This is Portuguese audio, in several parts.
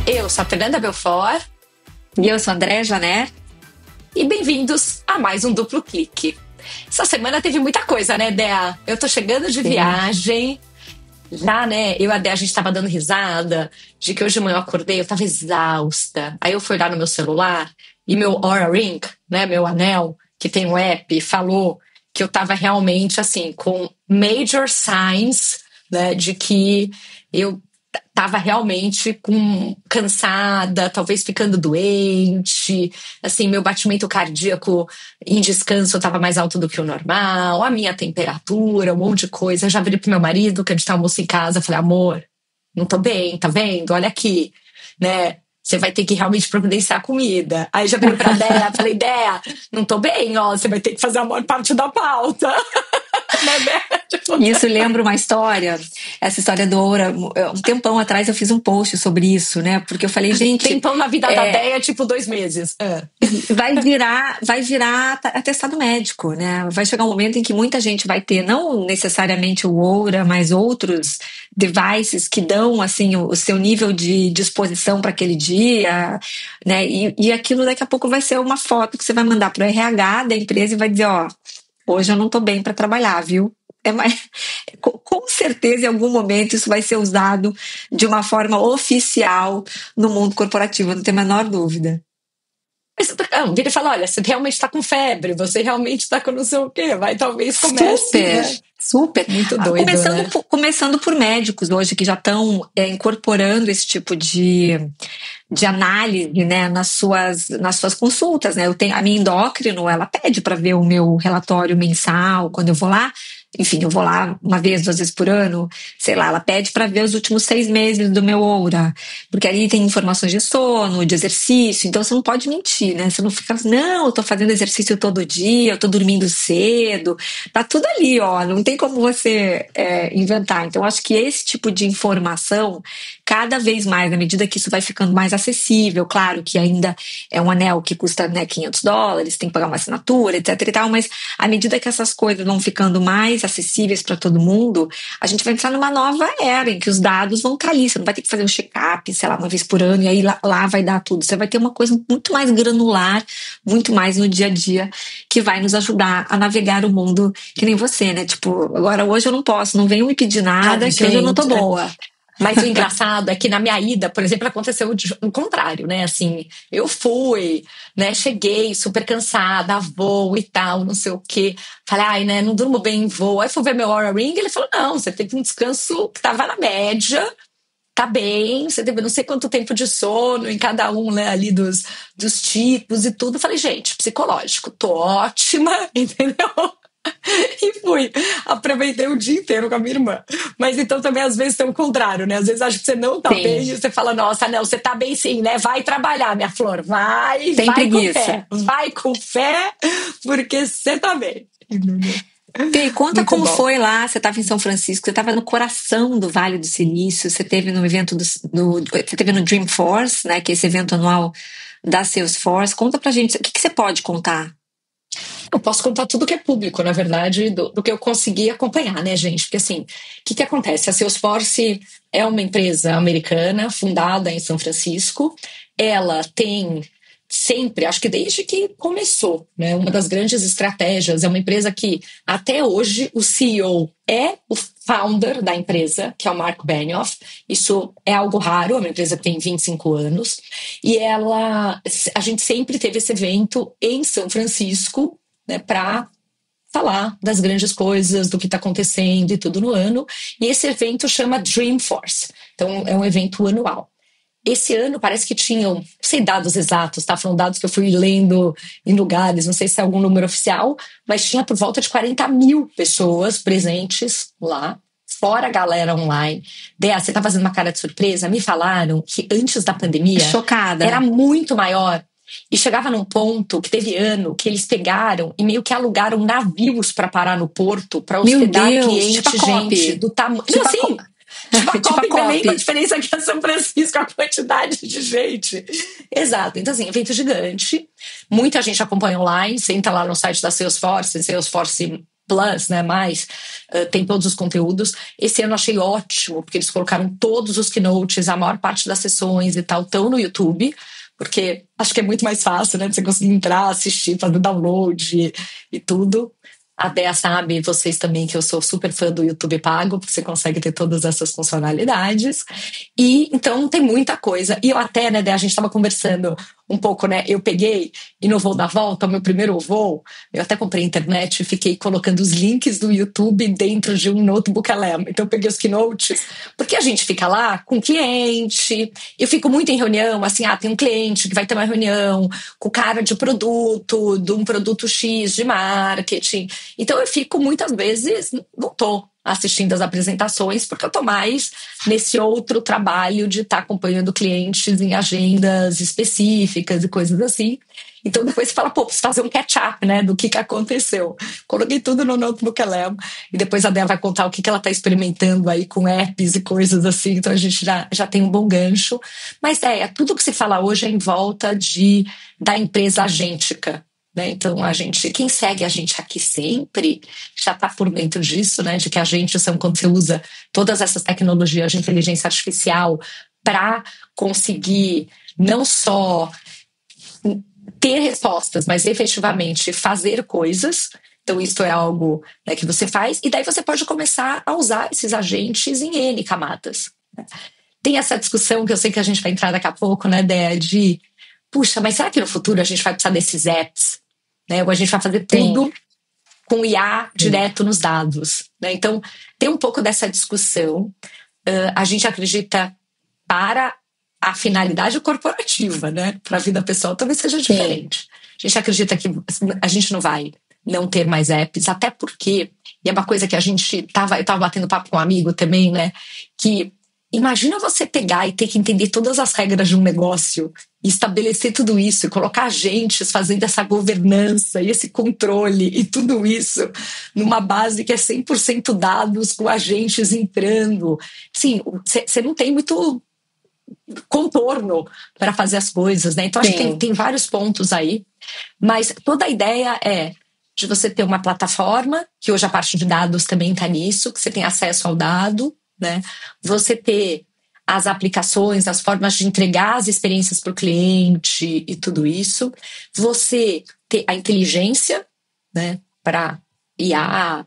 Eu sou a Fernanda Belfort. E eu sou a Andréa Janer. E bem-vindos a mais um Duplo Clique. Essa semana teve muita coisa, né, Dea? Eu tô chegando de viagem. Já, né, eu e a Dea, a gente tava dando risada de que hoje de manhã eu acordei, eu tava exausta. Aí eu fui olhar no meu celular e meu Oura Ring, né, meu anel, que tem um app, falou que eu tava realmente, assim, com major signs, né, de que eu tava realmente cansada, talvez ficando doente, assim, meu batimento cardíaco em descanso estava mais alto do que o normal, a minha temperatura, um monte de coisa. Eu já virei pro meu marido, que a gente tá almoço em casa, falei, amor, não tô bem, tá vendo? Olha aqui, né? Você vai ter que realmente providenciar comida. Aí já virei pra Dea, falei, Dea, não tô bem, ó, você vai ter que fazer a maior parte da pauta. Isso lembra uma história, essa história do Oura. Um tempão atrás eu fiz um post sobre isso, né? Porque eu falei, gente... Tempão na vida da Dea, tipo 2 meses. Vai virar atestado médico, né? Vai chegar um momento em que muita gente vai ter, não necessariamente o Oura, mas outros devices que dão, assim, o seu nível de disposição para aquele dia, né? E aquilo daqui a pouco vai ser uma foto que você vai mandar para o RH da empresa e vai dizer, ó, hoje eu não tô bem para trabalhar, viu? Com certeza, em algum momento, isso vai ser usado de uma forma oficial no mundo corporativo, não tem a menor dúvida. Mas vira e fala, olha, você realmente está com febre, você realmente está com não sei o quê, vai talvez comece. Super. Muito doido, começando por médicos hoje que já estão incorporando esse tipo de análise, né, nas suas consultas, né? A minha endócrino, ela pede para ver o meu relatório mensal quando eu vou lá. Enfim, eu vou lá 1 vez, 2 vezes por ano, sei lá, ela pede para ver os últimos 6 meses do meu Oura, porque ali tem informações de sono, de exercício, então você não pode mentir, né? Você não fica assim, não, eu tô fazendo exercício todo dia, eu tô dormindo cedo, tá tudo ali, ó, não tem como você inventar. Então, acho que esse tipo de informação, cada vez mais, à medida que isso vai ficando mais acessível, claro que ainda é um anel que custa, né, $500, tem que pagar uma assinatura, etc e tal, mas à medida que essas coisas vão ficando mais acessíveis para todo mundo, a gente vai entrar numa nova era em que os dados vão estar ali, você não vai ter que fazer um check-up, sei lá, 1 vez por ano e aí lá vai dar tudo, você vai ter uma coisa muito mais granular, muito mais no dia a dia, que vai nos ajudar a navegar o mundo que nem você, né, tipo, agora hoje eu não posso, não venham me pedir nada, que hoje eu não tô boa. Mas o engraçado é que na minha ida, por exemplo, aconteceu o contrário, né? Assim, eu fui, né? Cheguei super cansada, voo e tal, não sei o quê. Falei, ai, né? Não durmo bem em voo. Aí fui ver meu Oura Ring, ele falou, não, você teve um descanso que tava na média, tá bem, você teve não sei quanto tempo de sono em cada um, né? Ali dos tipos e tudo. Falei, gente, psicológico, tô ótima, entendeu? E fui, aproveitei o dia inteiro com a minha irmã. Mas então também às vezes tem o contrário, né? Às vezes acho que você não tá bem e você fala, nossa, não, você tá bem sim, né? Vai trabalhar, minha flor, vai preguiça. Com fé, vai com fé, porque você tá bem. E conta muito como bom. Foi lá, você estava em São Francisco, você estava no coração do Vale do Silício, você esteve no evento você esteve no Dreamforce, né? Que é esse evento anual da Salesforce. Conta pra gente, o que você pode contar? Eu posso contar tudo que é público, na verdade, do que eu consegui acompanhar, né, gente? Porque, assim, o que acontece? A Salesforce é uma empresa americana, fundada em São Francisco. Ela tem sempre, acho que desde que começou, né, uma das grandes estratégias. É uma empresa que, até hoje, o CEO é o founder da empresa, que é o Mark Benioff. Isso é algo raro, é uma empresa que tem 25 anos. E a gente sempre teve esse evento em São Francisco, né, para falar das grandes coisas, do que está acontecendo e tudo no ano. E esse evento chama Dreamforce. Então, é um evento anual. Esse ano parece que tinham, não sei dados exatos, tá? Foram dados que eu fui lendo em lugares, não sei se é algum número oficial, mas tinha por volta de 40 mil pessoas presentes lá, fora a galera online. Dea, você tá fazendo uma cara de surpresa? Me falaram que antes da pandemia... Chocada. Era muito maior. E chegava num ponto que teve ano que eles pegaram e meio que alugaram navios para parar no porto, para hospedar cliente, tipo gente do tamanho. Tipo assim, tipo a Copa, não é nem a diferença aqui em São Francisco, a quantidade de gente. Exato. Então, assim, evento gigante. Muita gente acompanha online, senta lá no site da Salesforce, Salesforce Plus, né, mais, tem todos os conteúdos. Esse ano eu achei ótimo, porque eles colocaram todos os keynotes, a maior parte das sessões e tal, estão no YouTube, porque acho que é muito mais fácil, né, de você conseguir entrar, assistir, fazer download e tudo. A Dea sabe, vocês também, que eu sou super fã do YouTube Pago, porque você consegue ter todas essas funcionalidades. E então tem muita coisa. E eu até, né, Dea, a gente estava conversando um pouco, né? Eu peguei e no voo da volta, o meu primeiro voo, eu até comprei internet e fiquei colocando os links do YouTube dentro de um notebook Alema. Então eu peguei os keynotes, porque a gente fica lá com cliente, eu fico muito em reunião, assim, tem um cliente que vai ter uma reunião com o cara de produto, de um produto X de marketing. Então eu fico muitas vezes, não tô assistindo as apresentações, porque eu tô mais nesse outro trabalho de estar acompanhando clientes em agendas específicas e coisas assim. Então depois você fala, preciso fazer um catch-up, né, do que aconteceu. Coloquei tudo no notebook Alema, e depois a Dea vai contar o que ela está experimentando aí com apps e coisas assim, então a gente já tem um bom gancho. Mas tudo que se fala hoje é em volta da empresa agêntica. Né? Então, quem segue a gente aqui sempre já está por dentro disso, né? De que agentes são quando você usa todas essas tecnologias de inteligência artificial para conseguir não só ter respostas, mas efetivamente fazer coisas. Então, isso é algo, né, que você faz, e daí você pode começar a usar esses agentes em N camadas. Né? Tem essa discussão que eu sei que a gente vai entrar daqui a pouco, né, Dea, de puxa, mas será que no futuro a gente vai precisar desses apps? Né? Ou a gente vai fazer tudo com IA direto nos dados. Né? Então, tem um pouco dessa discussão. A gente acredita para a finalidade corporativa, né? Para a vida pessoal talvez seja diferente. A gente acredita que a gente não vai não ter mais apps, até porque, e é uma coisa que eu estava batendo papo com um amigo também, né? Que imagina você pegar e ter que entender todas as regras de um negócio e estabelecer tudo isso e colocar agentes fazendo essa governança e esse controle e tudo isso numa base que é 100% dados com agentes entrando. Sim, você não tem muito contorno para fazer as coisas, né? Então acho que tem vários pontos aí, mas toda a ideia é de você ter uma plataforma, que hoje a parte de dados também está nisso, que você tem acesso ao dado, né? Você ter as aplicações, as formas de entregar as experiências para o cliente e tudo isso. Você ter a inteligência, né, para IA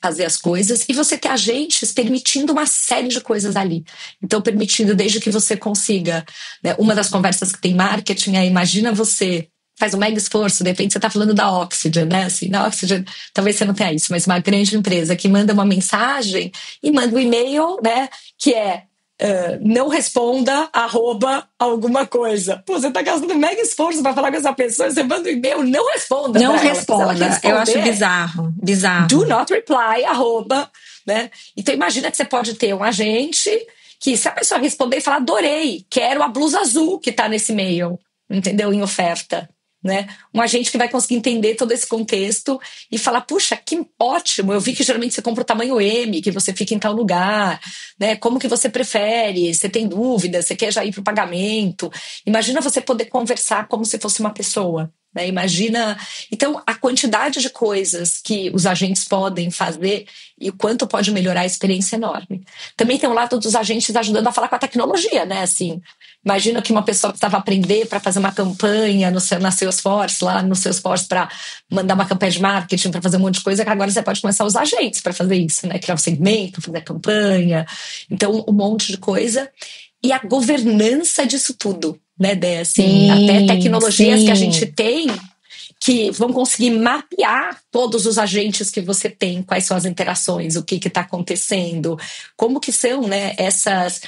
fazer as coisas, e você ter agentes permitindo uma série de coisas ali. Então, permitindo desde que você consiga, né, uma das conversas que tem marketing é, imagina você faz um mega esforço, de repente você está falando da Oxygen, né? Assim, na Oxygen, talvez você não tenha isso, mas uma grande empresa que manda uma mensagem e manda um e-mail, né? Que é não responda, alguma coisa. Pô, você está gastando um mega esforço para falar com essa pessoa, você manda um e-mail, não responda. Não responda, eu acho bizarro. Do not reply, né? Então imagina que você pode ter um agente que, se a pessoa responder e falar, adorei, quero a blusa azul que está nesse e-mail, entendeu? Em oferta. Né? Um agente que vai conseguir entender todo esse contexto e falar, puxa, que ótimo, eu vi que geralmente você compra o tamanho M, que você fica em tal lugar, né? Como que você prefere? Você tem dúvida? Você quer já ir para o pagamento? Imagina você poder conversar como se fosse uma pessoa. Né? Imagina, então, a quantidade de coisas que os agentes podem fazer e o quanto pode melhorar a experiência é enorme. Também tem o lado dos agentes ajudando a falar com a tecnologia, né? Assim, imagina que uma pessoa precisava aprender para fazer uma campanha na Salesforce, lá no Salesforce, para mandar uma campanha de marketing, para fazer um monte de coisa, que agora você pode começar a usar agentes para fazer isso, né? Criar um segmento, fazer a campanha. Então, um monte de coisa. E a governança disso tudo, né, Dé? Assim, até tecnologias que a gente tem que vão conseguir mapear todos os agentes que você tem, quais são as interações, o que está acontecendo, como que são, né, essas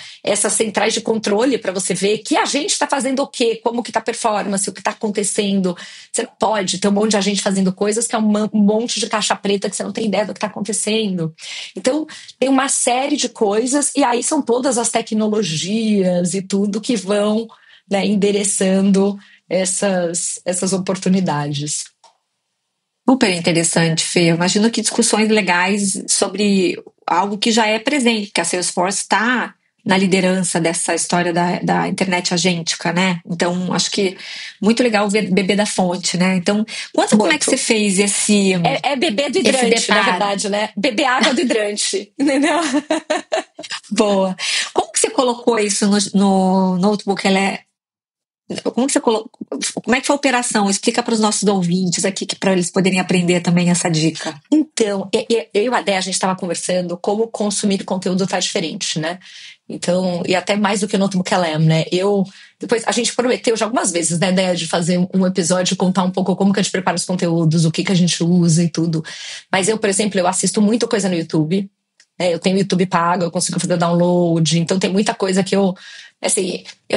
centrais de controle para você ver que agente está fazendo o quê, como que está a performance, o que está acontecendo. Você não pode ter um monte de agente fazendo coisas que é um monte de caixa preta que você não tem ideia do que está acontecendo. Então, tem uma série de coisas, e aí são todas as tecnologias e tudo que vão, né, endereçando essas oportunidades. Super interessante, Fê. Eu imagino que discussões legais sobre algo que já é presente, que a Salesforce está na liderança dessa história da internet agêntica, né? Então, acho que muito legal beber da fonte, né? Então, conta como é que você fez esse beber do hidrante, na verdade, né? Beber água do hidrante, entendeu? Boa. Como que você colocou isso no notebook? Como é que foi a operação? Explica para os nossos ouvintes aqui, para eles poderem aprender também essa dica. Então, eu e a Dé, a gente estava conversando como consumir conteúdo tá diferente, né? Então, e até mais do que o Notebook LM, né? Depois, a gente prometeu já algumas vezes, né, Dé, de fazer um episódio, contar um pouco como que a gente prepara os conteúdos, o que a gente usa e tudo. Mas por exemplo, eu assisto muita coisa no YouTube. Eu tenho YouTube pago, eu consigo fazer download, então tem muita coisa que eu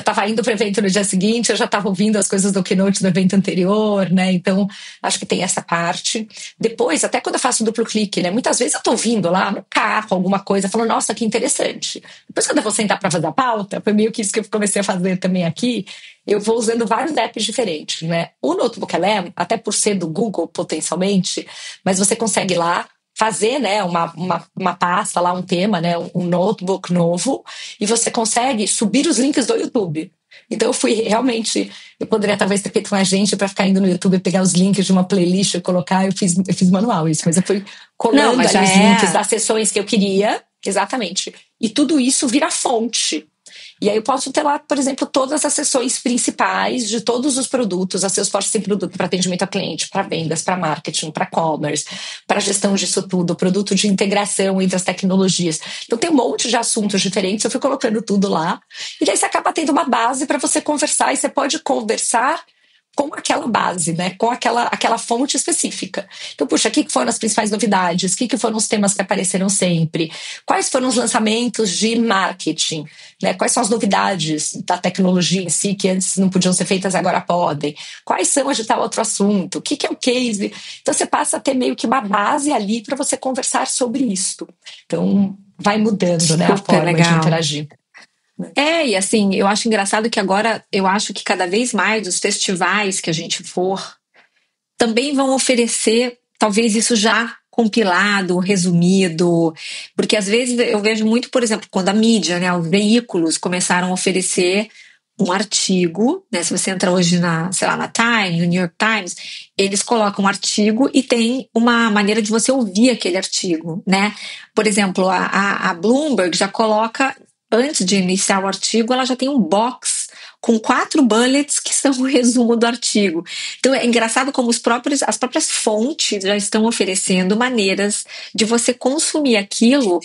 tava indo para o evento no dia seguinte, eu já tava ouvindo as coisas do keynote do evento anterior, né? Então, acho que tem essa parte. Depois, até quando eu faço duplo clique, né? Muitas vezes eu tô ouvindo lá no carro alguma coisa, falando, nossa, que interessante. Depois, quando eu vou sentar para fazer a pauta, foi meio que isso que eu comecei a fazer também aqui, eu vou usando vários apps diferentes, né? O Notebook LM, até por ser do Google potencialmente, mas você consegue lá fazer, né, uma pasta lá, um tema, né, um notebook novo, e você consegue subir os links do YouTube. Então eu poderia talvez ter feito um agente para ficar indo no YouTube e pegar os links de uma playlist e colocar, eu fiz manual isso, mas eu fui colando os links das sessões que eu queria, exatamente, e tudo isso vira fonte. E aí eu posso ter lá, por exemplo, todas as sessões principais de todos os produtos. A Salesforce tem produto para atendimento a cliente, para vendas, para marketing, para commerce, para gestão disso tudo, produto de integração entre as tecnologias. Então tem um monte de assuntos diferentes, eu fui colocando tudo lá. E daí você acaba tendo uma base para você conversar, e você pode conversar com aquela base, né? Com aquela fonte específica. Então, puxa, o que foram as principais novidades? O que foram os temas que apareceram sempre? Quais foram os lançamentos de marketing? Né? Quais são as novidades da tecnologia em si que antes não podiam ser feitas, agora podem? Quais são as de tal outro assunto? O que é o case? Então, você passa a ter meio que uma base ali para você conversar sobre isso. Então, vai mudando, né, a forma de interagir. E assim, eu acho engraçado que agora, eu acho que cada vez mais os festivais que a gente for também vão oferecer, talvez isso já compilado, resumido, porque às vezes eu vejo muito, por exemplo, quando a mídia, né, os veículos começaram a oferecer um artigo, né, se você entra hoje na Time, no New York Times, eles colocam um artigo e tem uma maneira de você ouvir aquele artigo, né? Por exemplo, a Bloomberg já coloca, antes de iniciar o artigo, ela já tem um box com 4 bullets que são o resumo do artigo. Então é engraçado como as próprias fontes já estão oferecendo maneiras de você consumir aquilo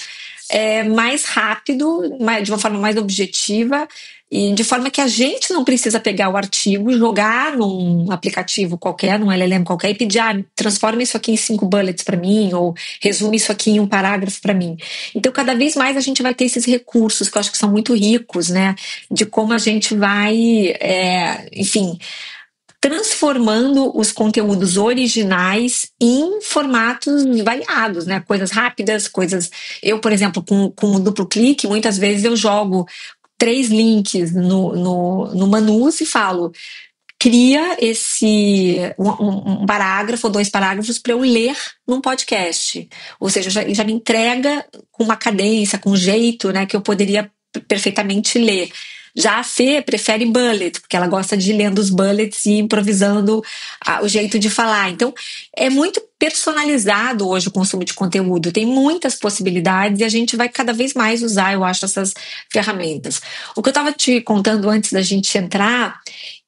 mais rápido, de uma forma mais objetiva, e de forma que a gente não precisa pegar o artigo, jogar num aplicativo qualquer, num LLM qualquer, e pedir, transforma isso aqui em 5 bullets para mim, ou resume isso aqui em um parágrafo para mim. Então, cada vez mais a gente vai ter esses recursos, que eu acho que são muito ricos, né? De como a gente vai, enfim, transformando os conteúdos originais em formatos variados, né? Coisas rápidas, Eu, por exemplo, com o duplo clique, muitas vezes eu jogo 3 links no Manus e falo, cria um parágrafo ou 2 parágrafos para eu ler num podcast. Ou seja, já me entrega com uma cadência, com um jeito, né, que eu poderia perfeitamente ler. Já a Fê prefere bullet, porque ela gosta de ir lendo os bullets e improvisando o jeito de falar. Então, é muito personalizado hoje o consumo de conteúdo. Tem muitas possibilidades e a gente vai cada vez mais usar, eu acho, essas ferramentas. O que eu estava te contando antes da gente entrar,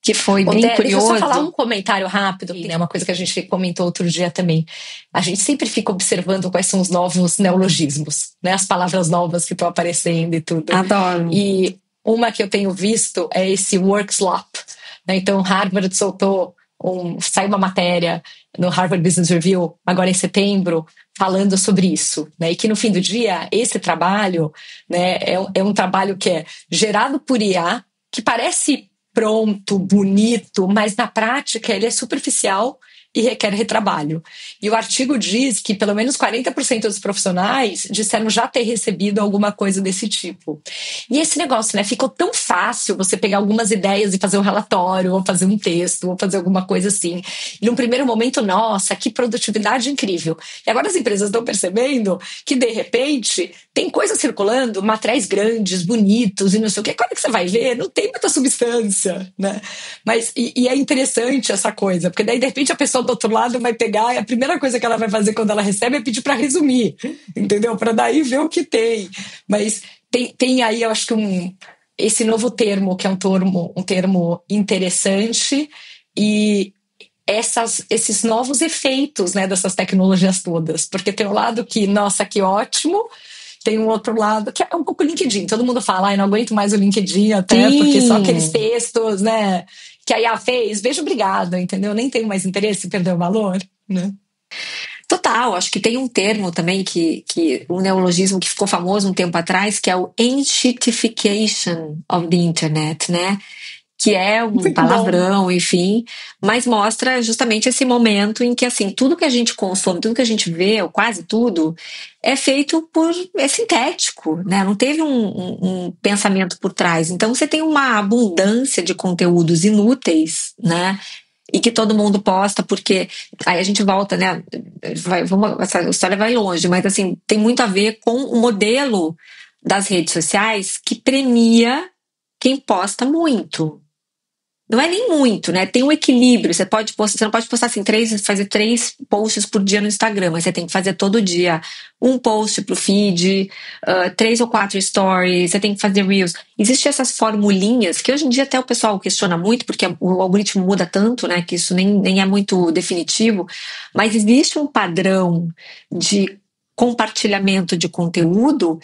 que foi bem curioso... Deixa eu só falar um comentário rápido, né? Uma coisa que a gente comentou outro dia também. A gente sempre fica observando quais são os novos neologismos, né? As palavras novas que estão aparecendo e tudo. Adoro. E uma que eu tenho visto é esse work slop, né? Então, Harvard saiu uma matéria no Harvard Business Review, agora em setembro, falando sobre isso, né? E que no fim do dia, esse trabalho, né, é um trabalho que é gerado por IA, que parece pronto, bonito, mas na prática ele é superficial e requer retrabalho. E o artigo diz que pelo menos 40% dos profissionais disseram já ter recebido alguma coisa desse tipo. E esse negócio, né? Ficou tão fácil você pegar algumas ideias e fazer um relatório, ou fazer um texto, ou fazer alguma coisa assim. E num primeiro momento, nossa, que produtividade incrível. E agora as empresas estão percebendo que, de repente, tem coisa circulando, materiais grandes, bonitos e não sei o quê. Quando é que você vai ver? Não tem muita substância, né? Mas, e é interessante essa coisa, porque daí, de repente, a pessoa do outro lado vai pegar e a primeira coisa que ela vai fazer quando ela recebe é pedir para resumir, entendeu? Para daí ver o que tem. Mas tem aí, eu acho que esse novo termo, que é um termo interessante, e esses novos efeitos, né, dessas tecnologias todas. Porque tem um lado que, nossa, que ótimo, tem um outro lado que é um pouco LinkedIn. Todo mundo fala, não aguento mais o LinkedIn até, Sim. porque só aqueles textos, né, que a IA fez, beijo, obrigada, entendeu? Nem tenho mais interesse em perder o valor, né? Total, acho que tem um termo também um neologismo que ficou famoso um tempo atrás, que é o enshittification of the internet, né? Que é um Muito palavrão, bom. enfim, mas mostra justamente esse momento em que, assim, tudo que a gente consome, tudo que a gente vê, ou quase tudo, é feito é sintético, né? Não teve um pensamento por trás. Então, você tem uma abundância de conteúdos inúteis, né? E que todo mundo posta, porque aí a gente volta, né? Essa história vai longe, mas assim, tem muito a ver com o modelo das redes sociais que premia quem posta muito. Não é nem muito, né? Tem um equilíbrio. Você não pode postar assim, fazer 3 posts por dia no Instagram, mas você tem que fazer todo dia um post pro feed, 3 ou 4 stories, você tem que fazer reels. Existem essas formulinhas que hoje em dia até o pessoal questiona muito, porque o algoritmo muda tanto, né? Que isso nem é muito definitivo, mas existe um padrão de compartilhamento de conteúdo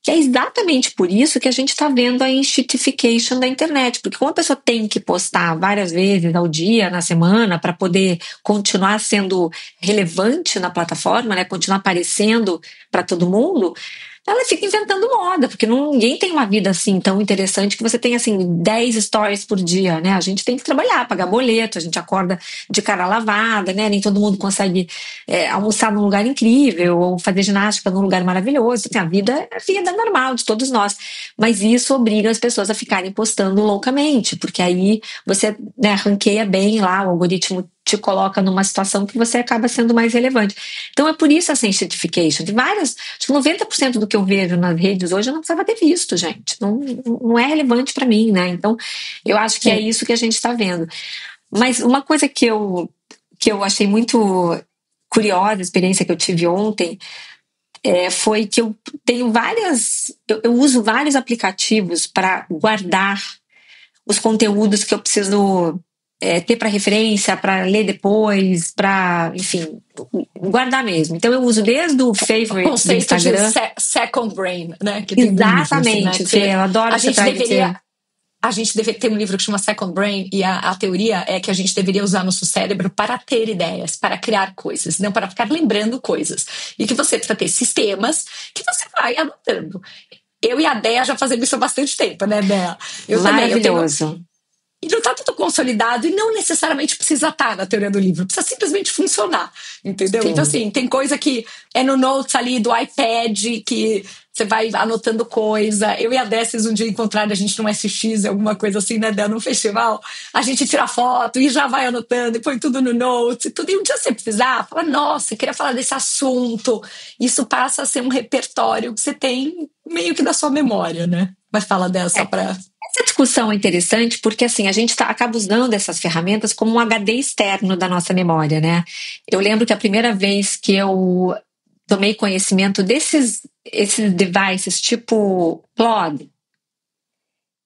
que é exatamente por isso que a gente está vendo a enshittification da internet. Porque como a pessoa tem que postar várias vezes ao dia, na semana, para poder continuar sendo relevante na plataforma, né, continuar aparecendo para todo mundo, ela fica inventando moda, porque ninguém tem uma vida assim tão interessante que você tem assim 10 stories por dia, né? A gente tem que trabalhar, pagar boleto, a gente acorda de cara lavada, né? Nem todo mundo consegue almoçar num lugar incrível ou fazer ginástica num lugar maravilhoso. Assim, a vida é a vida normal de todos nós, mas isso obriga as pessoas a ficarem postando loucamente, porque aí você, né, ranqueia bem lá, o algoritmo te coloca numa situação que você acaba sendo mais relevante. Então é por isso essa enshittification. De acho que 90% do que eu vejo nas redes hoje eu não precisava ter visto, gente. Não é relevante para mim, né? Então eu acho que é isso que a gente está vendo. Mas uma coisa que eu achei muito curiosa, a experiência que eu tive ontem, foi que eu tenho eu uso vários aplicativos para guardar os conteúdos que eu preciso ter para referência, para ler depois, para, enfim, guardar mesmo. Então eu uso desde o favorite do Instagram. De second brain, né? Que tem exatamente, livro, assim, né? Eu adoro essa frase. A gente deveria ter um livro que chama Second Brain, e a teoria é que a gente deveria usar nosso cérebro para ter ideias, para criar coisas, não para ficar lembrando coisas. E que você precisa ter sistemas que você vai anotando. Eu e a Dea já fazemos isso há bastante tempo, né, Dea? Maravilhoso. E não está tudo consolidado e não necessariamente precisa estar na teoria do livro, precisa simplesmente funcionar, entendeu? Sim. Então, assim, tem coisa que é no Notes ali do iPad, que você vai anotando coisa. Eu e a Desses um dia encontraram a gente num SX, alguma coisa assim, né, num festival, a gente tira foto e já vai anotando e põe tudo no Notes e tudo. E um dia você precisar, fala, nossa, eu queria falar desse assunto. Isso passa a ser um repertório que você tem meio que da sua memória, né? Mas fala dessa para... Essa discussão é interessante porque assim, a gente acaba usando essas ferramentas como um HD externo da nossa memória, né? Eu lembro que a primeira vez que eu tomei conhecimento esses devices tipo Plod,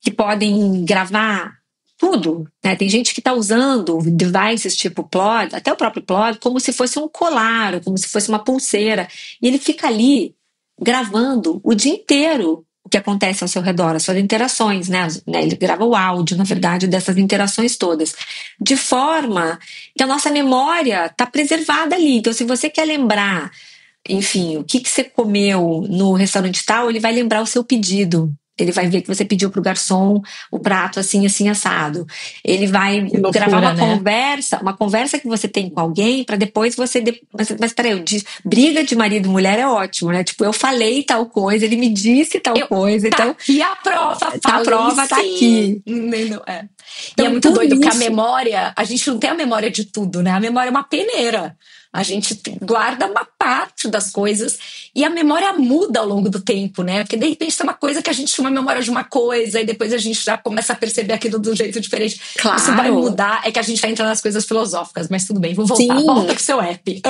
que podem gravar tudo, né? Tem gente que está usando devices tipo Plod, até o próprio Plod, como se fosse um colar, como se fosse uma pulseira, e ele fica ali gravando o dia inteiro o que acontece ao seu redor, as suas interações, né? Ele grava o áudio, na verdade, dessas interações todas, de forma que a nossa memória está preservada ali. Então, se você quer lembrar, enfim, o que você comeu no restaurante tal, ele vai lembrar o seu pedido. Ele vai ver que você pediu pro garçom o prato assim, assim, assado. Ele vai loucura, gravar uma né? conversa que você tem com alguém para depois você... Mas peraí, briga de marido e mulher é ótimo, né? Tipo, eu falei tal coisa, ele me disse tal coisa, Tá então aqui a prova, a falei prova tá sim. aqui. Não, é. E é Então, muito tudo doido, porque a isso... memória, a gente não tem a memória de tudo, né? A memória é uma peneira. A gente guarda uma parte das coisas e a memória muda ao longo do tempo, né? Porque de repente tem uma coisa que a gente tinha uma memória de uma coisa e depois a gente já começa a perceber aquilo de um jeito diferente. Isso vai Claro. mudar, é que a gente vai entrar nas coisas filosóficas, mas tudo bem, vou voltar. Sim. Volta pro seu app.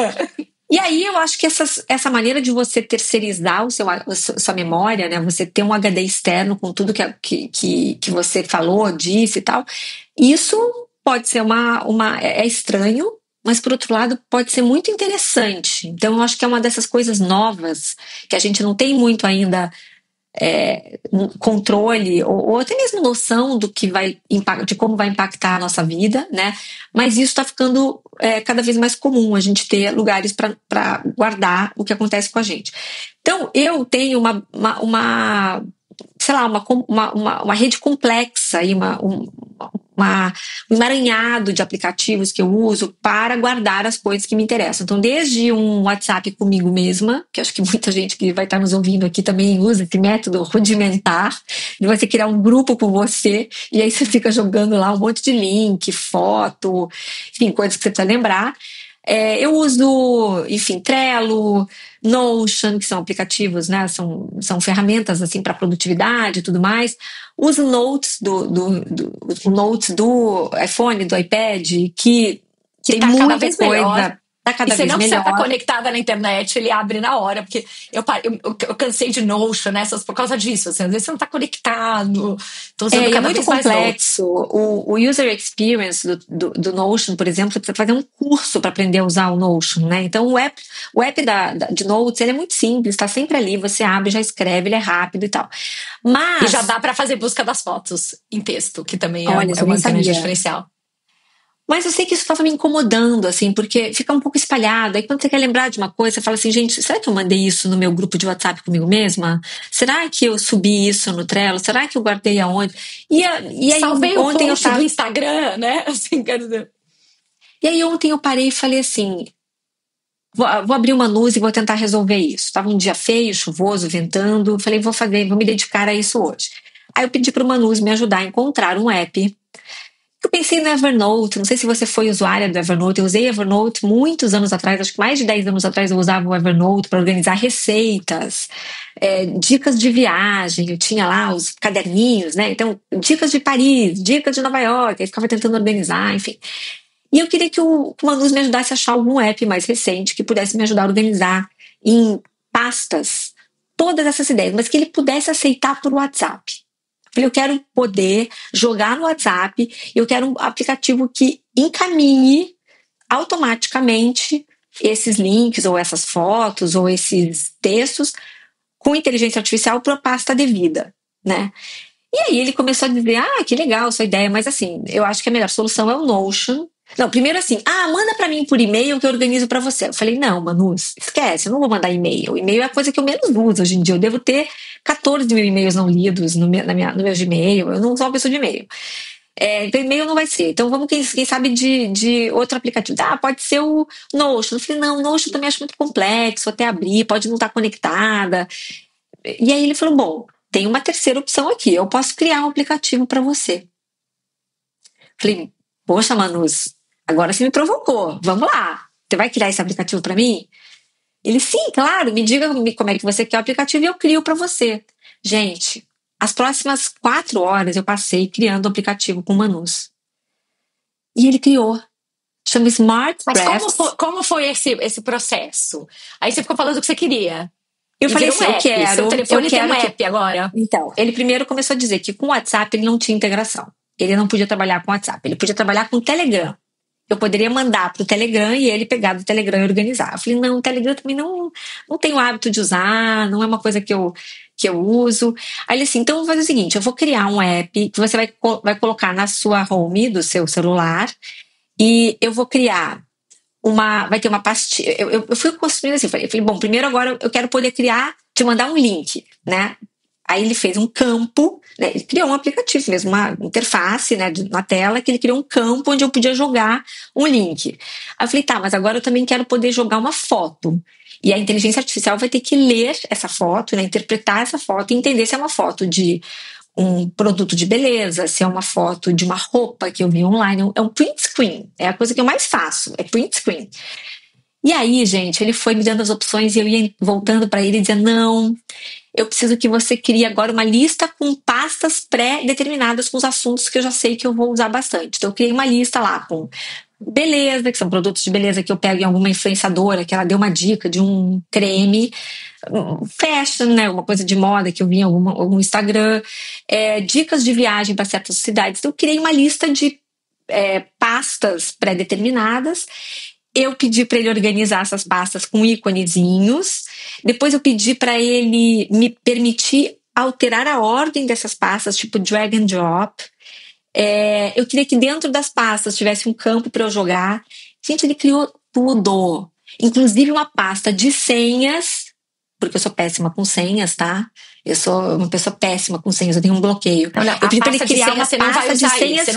E aí eu acho que essa maneira de você terceirizar sua memória, né? Você ter um HD externo com tudo que você falou, disse e tal, isso pode ser é estranho, mas por outro lado pode ser muito interessante. Então eu acho que é uma dessas coisas novas que a gente não tem muito ainda controle ou até mesmo noção do que de como vai impactar a nossa vida, né? Mas isso está ficando cada vez mais comum, a gente ter lugares para guardar o que acontece com a gente. Então eu tenho sei lá, uma rede complexa aí, um emaranhado de aplicativos que eu uso para guardar as coisas que me interessam. Então, desde um WhatsApp comigo mesma, que acho que muita gente que vai estar nos ouvindo aqui também usa esse método rudimentar, de você criar um grupo com você, e aí você fica jogando lá um monte de link, foto, enfim, coisas que você precisa lembrar. Eu uso, enfim, Trello, Notion, que são aplicativos, né? São ferramentas assim para produtividade e tudo mais. Uso Notes Notes do iPhone, do iPad, que tem tá muita cada vez coisa. Melhor. Tá cada e você vez não melhor. precisa estar conectada na internet, ele abre na hora, porque eu cansei de Notion, né, por causa disso, assim, às vezes você não está conectado, tô usando É cada muito vez mais complexo. O user experience do Notion, por exemplo, você precisa fazer um curso para aprender a usar o Notion, né? Então o app de Notes, ele é muito simples, está sempre ali, você abre, já escreve, ele é rápido e tal. Mas... E já dá para fazer busca das fotos em texto, que também Olha, é uma grande diferencial. Mas eu sei que isso estava me incomodando, assim, porque fica um pouco espalhado. Aí quando você quer lembrar de uma coisa, você fala assim, gente, será que eu mandei isso no meu grupo de WhatsApp comigo mesma? Será que eu subi isso no Trello? Será que eu guardei aonde? E aí salvei ontem o post do Instagram, né? Assim, quer dizer... E aí ontem eu parei e falei assim, vou abrir uma luz e vou tentar resolver isso. Estava um dia feio, chuvoso, ventando. Falei, vou me dedicar a isso hoje. Aí eu pedi para o Manus me ajudar a encontrar um app. Eu pensei no Evernote, não sei se você foi usuária do Evernote, eu usei Evernote muitos anos atrás, acho que mais de 10 anos atrás eu usava o Evernote para organizar receitas, dicas de viagem, eu tinha lá os caderninhos, né? Então, dicas de Paris, dicas de Nova York, aí ficava tentando organizar, enfim. E eu queria que o Manus me ajudasse a achar algum app mais recente que pudesse me ajudar a organizar em pastas todas essas ideias, mas que ele pudesse aceitar por WhatsApp. Eu quero poder jogar no WhatsApp, eu quero um aplicativo que encaminhe automaticamente esses links, ou essas fotos, ou esses textos com inteligência artificial para a pasta devida, né? E aí ele começou a dizer, que legal sua ideia, mas assim, eu acho que a melhor solução é o Notion. Não, primeiro assim, manda para mim por e-mail que eu organizo para você. Eu falei, não, Manus, esquece, eu não vou mandar e-mail. E-mail é a coisa que eu menos uso hoje em dia. Eu devo ter 14 mil e-mails não lidos no meu Gmail. Eu não sou uma pessoa de e-mail. Então, e-mail não vai ser. Então, vamos, quem sabe, de outro aplicativo. Pode ser o Notion. Eu falei, não, o Notion também acho muito complexo, até abrir, pode não estar conectada. E aí ele falou, bom, tem uma terceira opção aqui, eu posso criar um aplicativo para você. Falei, poxa, Manus, agora você me provocou, vamos lá, você vai criar esse aplicativo para mim? Ele, sim, claro, me diga como é que você quer o aplicativo e eu crio para você. Gente, as próximas 4 horas eu passei criando o aplicativo com o Manus. E ele criou. Chama Smart Drafts. Mas como foi esse processo? Aí você ficou falando o que você queria. Eu falei assim, eu quero. Seu telefone tem um app agora. Então, ele primeiro começou a dizer que com o WhatsApp ele não tinha integração. Ele não podia trabalhar com o WhatsApp. Ele podia trabalhar com o Telegram. Eu poderia mandar para o Telegram e ele pegar do Telegram e organizar. Eu falei, não, o Telegram também não tenho o hábito de usar, não é uma coisa que eu uso. Aí ele assim, então eu vou fazer o seguinte, eu vou criar um app que você vai colocar na sua home do seu celular e eu vou criar vai ter uma pastinha. Eu fui construindo assim, falei, bom, primeiro agora eu quero poder te mandar um link, né? Aí ele fez um campo, né? Ele criou um aplicativo mesmo, uma interface, né, na tela, que ele criou um campo onde eu podia jogar um link. Aí eu falei, tá, mas agora eu também quero poder jogar uma foto. E a inteligência artificial vai ter que ler essa foto, né, interpretar essa foto e entender se é uma foto de um produto de beleza, se é uma foto de uma roupa que eu vi online. É um print screen, é a coisa que eu mais faço, é print screen. E aí, gente, ele foi me dando as opções e eu ia voltando para ele e dizia, não, eu preciso que você crie agora uma lista com pastas pré-determinadas com os assuntos que eu já sei que eu vou usar bastante. Então eu criei uma lista lá com beleza, que são produtos de beleza que eu pego em alguma influenciadora, que ela deu uma dica de um creme, fashion, né, uma coisa de moda que eu vi em algum Instagram, dicas de viagem para certas cidades. Então eu criei uma lista de pastas pré-determinadas. Eu pedi para ele organizar essas pastas com íconezinhos. Depois eu pedi para ele me permitir alterar a ordem dessas pastas, tipo drag and drop. Eu queria que dentro das pastas tivesse um campo para eu jogar. Gente, ele criou tudo. Inclusive uma pasta de senhas, porque eu sou péssima com senhas, tá? Eu sou uma pessoa péssima com senhas, eu tenho um bloqueio. Não, eu pedi para ele criar uma pasta de senhas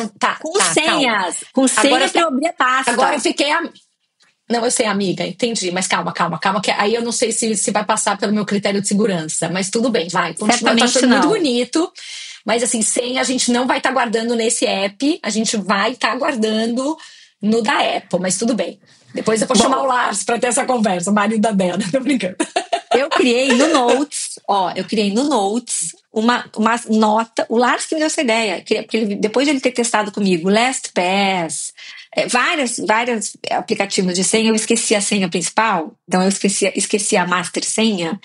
com senhas. Com senhas para eu abrir a pasta. Agora eu fiquei... Não, eu sei, amiga, entendi, mas calma, que aí eu não sei se vai passar pelo meu critério de segurança, mas tudo bem, vai, continua, eu tô achando muito bonito, mas assim, senha a gente não vai estar guardando nesse app, a gente vai estar guardando no da Apple, mas tudo bem. Depois eu vou chamar o Lars pra ter essa conversa, o marido da Débora, tô brincando. Eu criei no Notes, uma nota, o Lars que me deu essa ideia, porque depois de ele ter testado comigo LastPass, vários aplicativos de senha, eu esqueci a senha principal, então eu esqueci a master senha,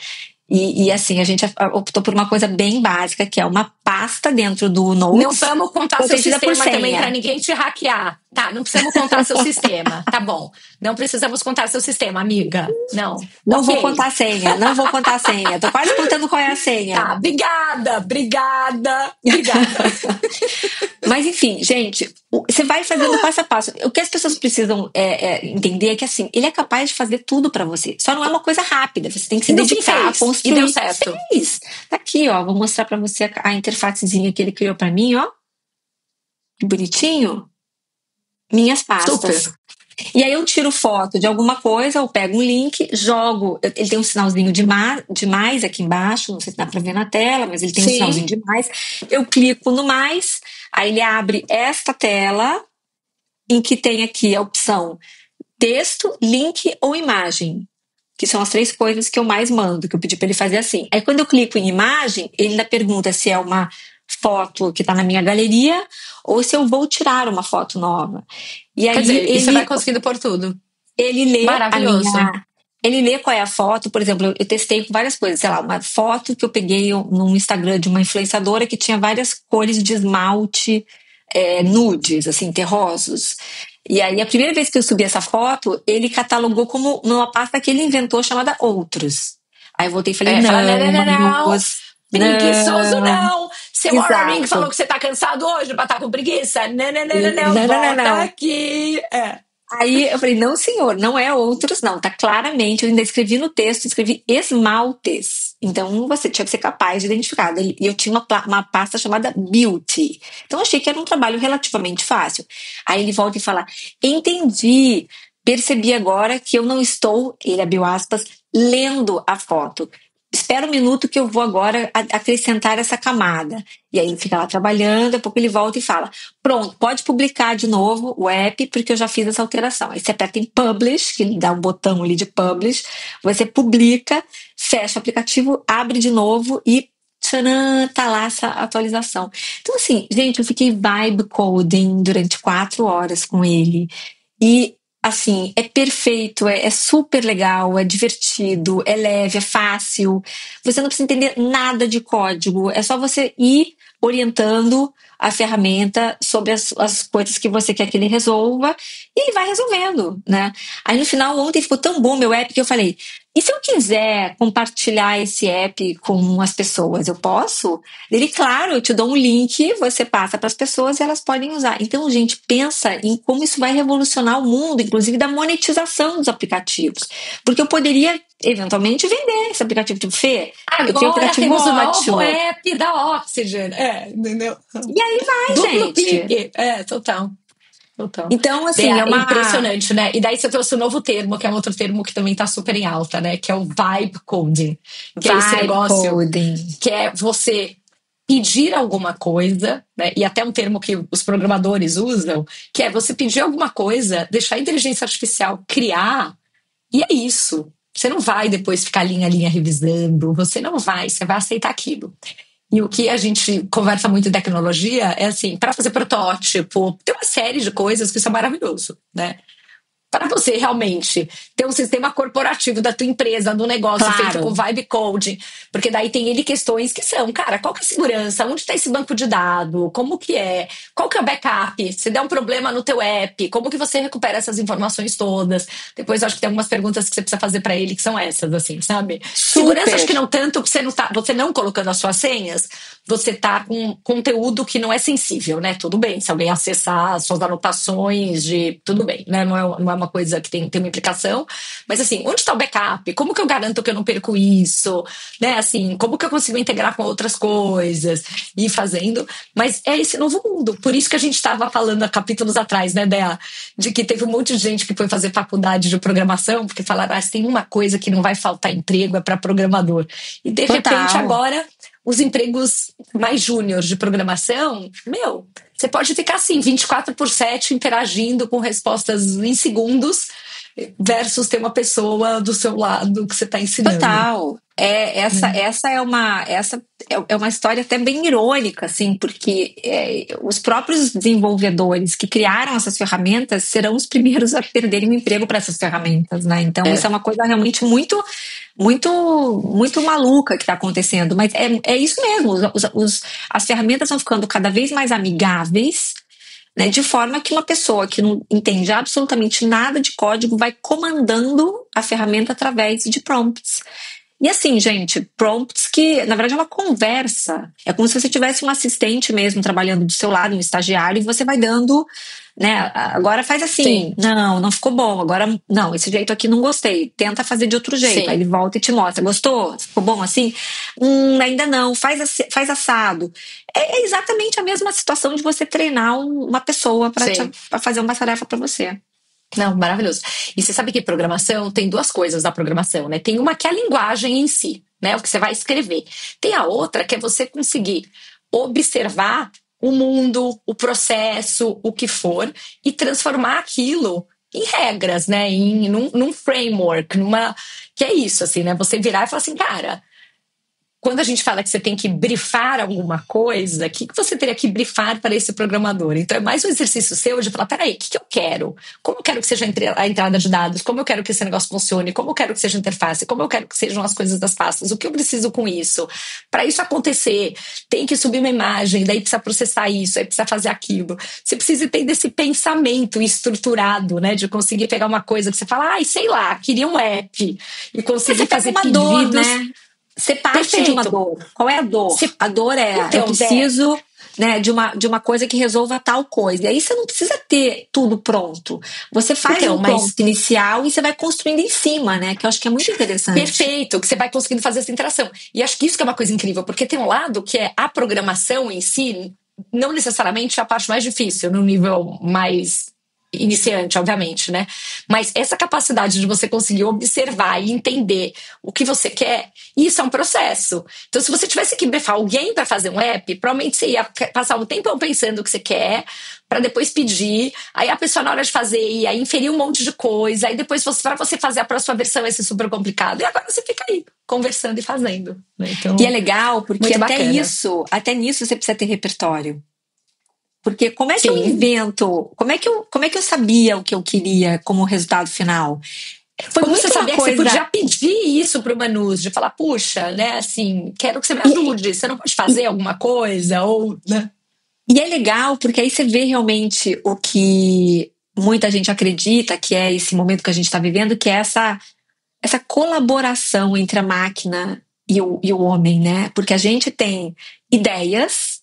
e assim, a gente optou por uma coisa bem básica, que é uma pasta dentro do Notes. Não vamos contar seu sistema também para ninguém te hackear. Tá, não precisamos contar seu sistema, tá bom. Não precisamos contar seu sistema, amiga. Não vou contar a senha, Tô quase contando qual é a senha. Tá, obrigada. Mas enfim, gente, você vai fazendo passo a passo. O que as pessoas precisam entender é que assim, ele é capaz de fazer tudo pra você. Só não é uma coisa rápida, você tem que se dedicar a construir. E deu certo. Tá aqui, ó, vou mostrar pra você a interfacezinha que ele criou pra mim, ó. Que bonitinho. Minhas pastas. Super. E aí eu tiro foto de alguma coisa, eu pego um link, jogo. Ele tem um sinalzinho de mais aqui embaixo, não sei se dá pra ver na tela, mas ele tem um sinalzinho de mais. Eu clico no mais, aí ele abre esta tela, em que tem aqui a opção texto, link ou imagem, que são as 3 coisas que eu mais mando, que eu pedi pra ele fazer assim. Aí quando eu clico em imagem, ele ainda pergunta se é uma foto que está na minha galeria ou se eu vou tirar uma foto nova. E aí quer dizer, você vai conseguindo por tudo. Ele lê maravilhoso. Ele lê qual é a foto, por exemplo, eu testei com várias coisas, sei lá, uma foto que eu peguei no Instagram de uma influenciadora que tinha várias cores de esmalte nudes, assim, terrosos. E aí a primeira vez que eu subi essa foto, ele catalogou como numa pasta que ele inventou chamada Outros. Aí eu voltei e falei, não. Preguiçoso não. Seu Warming falou que você tá cansado hoje pra estar com preguiça. Não, volta aqui. Aí eu falei, não senhor, não é Outros não, tá claramente, eu ainda escrevi no texto, escrevi esmaltes, então você tinha que ser capaz de identificar. E eu tinha uma pasta chamada Beauty, então eu achei que era um trabalho relativamente fácil. Aí ele volta e fala, entendi, percebi agora que eu não estou, ele abriu aspas, lendo a foto. Espera um minuto que eu vou agora acrescentar essa camada. E aí ele fica lá trabalhando, daqui a pouco ele volta e fala, pronto, pode publicar de novo o app, porque eu já fiz essa alteração. Aí você aperta em Publish, que ele dá um botão ali de Publish, você publica, fecha o aplicativo, abre de novo e tcharam, tá lá essa atualização. Então assim, gente, eu fiquei vibe coding durante 4 horas com ele. E assim, é perfeito, é super legal, é divertido, é leve, é fácil. Você não precisa entender nada de código, é só você ir orientando a ferramenta sobre as coisas que você quer que ele resolva e ele vai resolvendo, né? Aí no final, ontem ficou tão bom meu app que eu falei, E se eu quiser compartilhar esse app com as pessoas, eu posso? Ele, claro, eu te dou um link, você passa para as pessoas e elas podem usar. Então, gente, pensa em como isso vai revolucionar o mundo, inclusive da monetização dos aplicativos. Porque eu poderia, eventualmente, vender esse aplicativo. Tipo, Fê, eu tenho um Agora aplicativo temos o ótimo. novo app da Oxygen. entendeu? E aí vai, Duplo gente. clique. Total. Total. Então, assim, é uma... impressionante, né? E daí você trouxe um novo termo, que é um outro termo que também tá super em alta, né? Que é o vibe coding. Que é esse Vibe negócio coding. que é você pedir alguma coisa, né? E até um termo que os programadores usam, que é você pedir alguma coisa, deixar a inteligência artificial criar, e é isso. Você não vai depois ficar linha a linha revisando, você vai aceitar aquilo. E o que a gente conversa muito em tecnologia é assim, para fazer protótipo, tem uma série de coisas que isso é maravilhoso, né? Para você realmente ter um sistema corporativo da tua empresa, do negócio Claro. feito com vibe coding, porque daí tem ele questões que são, cara, qual que é a segurança? Onde está esse banco de dados? Como que é? Qual que é o backup? Se der um problema no teu app, como que você recupera essas informações todas? Depois eu acho que tem algumas perguntas que você precisa fazer para ele que são essas, assim, sabe? Super. Segurança acho que não tanto, porque você não colocando as suas senhas, você tá com conteúdo que não é sensível, né? Tudo bem, se alguém acessar as suas anotações de... Tudo bem, né? Não é uma coisa que tem uma implicação, mas assim, onde está o backup? Como que eu garanto que eu não perco isso? Né? Assim, como que eu consigo integrar com outras coisas? E ir fazendo, mas é esse novo mundo. Por isso que a gente estava falando há capítulos atrás, né, Dea? De que teve um monte de gente que foi fazer faculdade de programação, porque falaram, se tem uma coisa que não vai faltar emprego é para programador. E de repente agora os empregos mais júniores de programação, você pode ficar assim, 24/7 interagindo com respostas em segundos versus ter uma pessoa do seu lado que você está ensinando. Total. Essa é uma história até bem irônica, assim, porque os próprios desenvolvedores que criaram essas ferramentas serão os primeiros a perderem o emprego para essas ferramentas, né? Então, isso é uma coisa realmente muito, muito, muito maluca que está acontecendo. Mas é isso mesmo. As ferramentas estão ficando cada vez mais amigáveis, né, de forma que uma pessoa que não entende absolutamente nada de código vai comandando a ferramenta através de prompts. E assim, gente, prompts que, na verdade, é uma conversa. É como se você tivesse um assistente mesmo trabalhando do seu lado, um estagiário, e você vai dando, né, agora faz assim. Sim. Não ficou bom. Agora, não, esse jeito aqui não gostei. Tenta fazer de outro jeito. Sim. Aí ele volta e te mostra. Gostou? Ficou bom assim? Ainda não. Faz assado. É exatamente a mesma situação de você treinar uma pessoa para fazer uma tarefa para você. Não, maravilhoso. E você sabe que programação tem duas coisas da programação, né? Tem uma que é a linguagem em si, né? O que você vai escrever. Tem a outra que é você conseguir observar o mundo, o processo, o que for, e transformar aquilo em regras, né? Num framework, que é isso, assim, né? Você virar e falar assim, cara, quando a gente fala que você tem que brifar alguma coisa, o que você teria que brifar para esse programador? Então é mais um exercício seu de falar, peraí, o que eu quero? Como eu quero que seja a entrada de dados? Como eu quero que esse negócio funcione? Como eu quero que seja a interface? Como eu quero que sejam as coisas das pastas? O que eu preciso com isso? Para isso acontecer, tem que subir uma imagem, daí precisa processar isso, aí precisa fazer aquilo. Você precisa ter desse pensamento estruturado, né? De conseguir pegar uma coisa que você fala, sei lá, queria um app. E conseguir fazer uma pedidos... dor, né? Você parte de uma dor. Qual é a dor? A dor eu preciso, né, de uma coisa que resolva tal coisa. E aí você não precisa ter tudo pronto. Você faz um prompt inicial e você vai construindo em cima, né? Que eu acho que é muito interessante. Perfeito, que você vai conseguindo fazer essa interação. E acho que isso que é uma coisa incrível, porque tem um lado que é a programação em si, não necessariamente a parte mais difícil, no nível mais iniciante, obviamente, né? Mas essa capacidade de você conseguir observar e entender o que você quer, isso é um processo. Então, se você tivesse que brifar alguém para fazer um app, provavelmente você ia passar um tempão pensando o que você quer, para depois pedir, aí a pessoa na hora de fazer ia inferir um monte de coisa, aí depois para você fazer a próxima versão ia ser super complicado, e agora você fica aí, conversando e fazendo. Né? Então, e é legal, porque até nisso você precisa ter repertório. Porque como é que eu invento? Como é que eu sabia o que eu queria como resultado final? Foi como você sabia que você podia pedir isso para o Manus, de falar, puxa, né, assim, quero que você me ajude, você não pode fazer alguma coisa, ou, né? E é legal, porque aí você vê realmente o que muita gente acredita, que é esse momento que a gente está vivendo, que é essa essa colaboração entre a máquina e o homem, né? Porque a gente tem ideias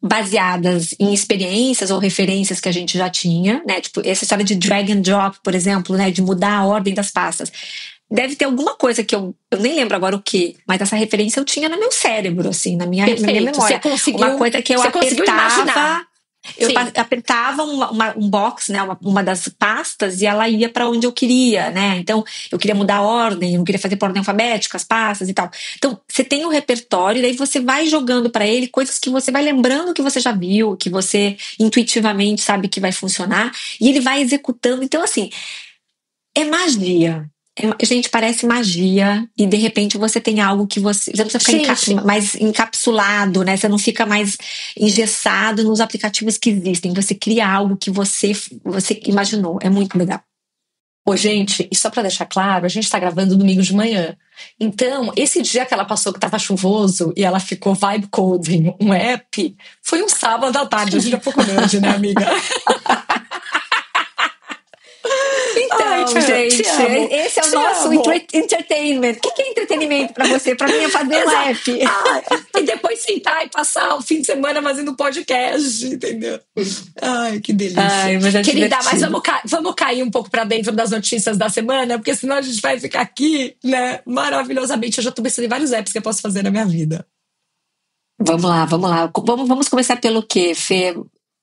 baseadas em experiências ou referências que a gente já tinha, né? Tipo, essa história de drag and drop, por exemplo, né? De mudar a ordem das pastas. Deve ter alguma coisa que eu nem lembro agora o que, mas essa referência eu tinha no meu cérebro, assim, na minha memória. Você conseguiu, uma coisa que eu apertava. Eu Sim. apertava um box, né, uma das pastas, e ela ia para onde eu queria, né? Então, eu queria mudar a ordem, eu queria fazer por ordem alfabética, as pastas e tal. Então, você tem um repertório, e daí você vai jogando para ele coisas que você vai lembrando que você já viu, que você intuitivamente sabe que vai funcionar, e ele vai executando. Então, assim, é magia. Gente, parece magia, e de repente você tem algo que você não precisa ficar mais encapsulado, né? Você não fica mais engessado nos aplicativos que existem. Você cria algo que você imaginou. É muito legal. Ô, gente, e só pra deixar claro, a gente tá gravando domingo de manhã. Então, esse dia que ela passou que tava chuvoso e ela ficou vibe coding um app, foi um sábado à tarde. A gente é pouco grande, né, amiga? Então, gente, esse é o nosso entertainment. O que é entretenimento pra você? Pra mim é fazer um app. E depois sentar e passar o fim de semana fazendo podcast, entendeu? Ai, que delícia. Mas é querida, divertido. mas vamos cair um pouco pra dentro das notícias da semana, porque senão a gente vai ficar aqui, né, maravilhosamente. Eu já tô pensando em vários apps que eu posso fazer na minha vida. Vamos lá. Vamos começar pelo quê, Fê?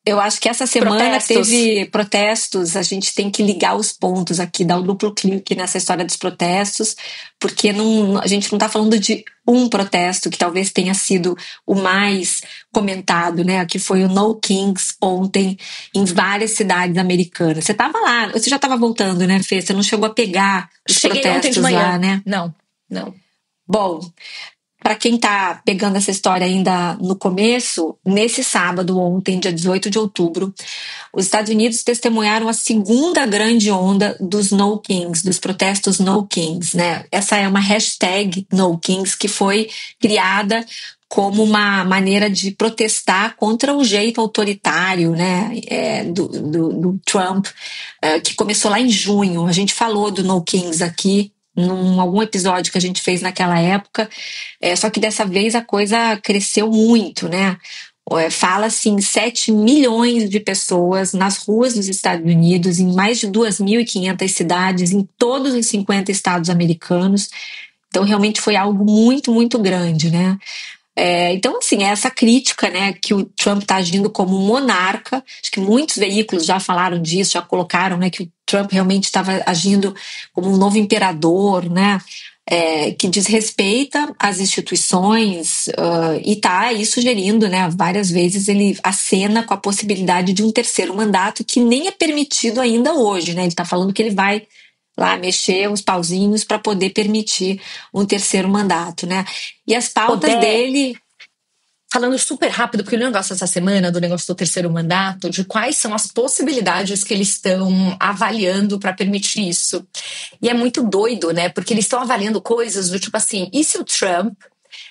Eu acho que essa semana teve protestos. A gente tem que ligar os pontos aqui, dar um duplo clique nessa história dos protestos, porque a gente não está falando de um protesto que talvez tenha sido o mais comentado, né? Que foi o No Kings ontem em várias cidades americanas. Você estava lá, você já estava voltando, né, Fê? Você não chegou a pegar os protestos ontem de manhã. lá, né? Não. Bom, para quem está pegando essa história ainda no começo, nesse sábado, ontem, dia 18 de outubro, os Estados Unidos testemunharam a segunda grande onda dos No Kings, dos protestos No Kings, né? Essa é uma hashtag No Kings que foi criada como uma maneira de protestar contra o jeito autoritário, né, do Trump, que começou lá em junho. A gente falou do No Kings aqui, algum episódio que a gente fez naquela época, só que dessa vez a coisa cresceu muito, né? Fala-se em 7 milhões de pessoas nas ruas dos Estados Unidos, em mais de 2.500 cidades, em todos os 50 estados americanos. Então, realmente foi algo muito, muito grande, né? Então, assim, essa crítica, né, que o Trump está agindo como um monarca. Acho que muitos veículos já falaram disso, já colocaram, né, que o Trump realmente estava agindo como um novo imperador, né, que desrespeita as instituições e está aí sugerindo, né, várias vezes ele acena com a possibilidade de um terceiro mandato que nem é permitido ainda hoje, né? Ele está falando que ele vai lá mexer os pauzinhos para poder permitir um terceiro mandato, né? E as pautas dele... Falando super rápido, porque o negócio essa semana, do negócio do terceiro mandato, de quais são as possibilidades que eles estão avaliando para permitir isso. E é muito doido, né? Porque eles estão avaliando coisas do tipo assim, e se o Trump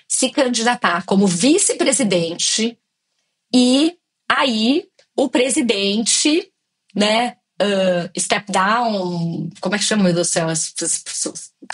se candidatar como vice-presidente e aí o presidente, né, step down, como é que chama, meu Deus do céu?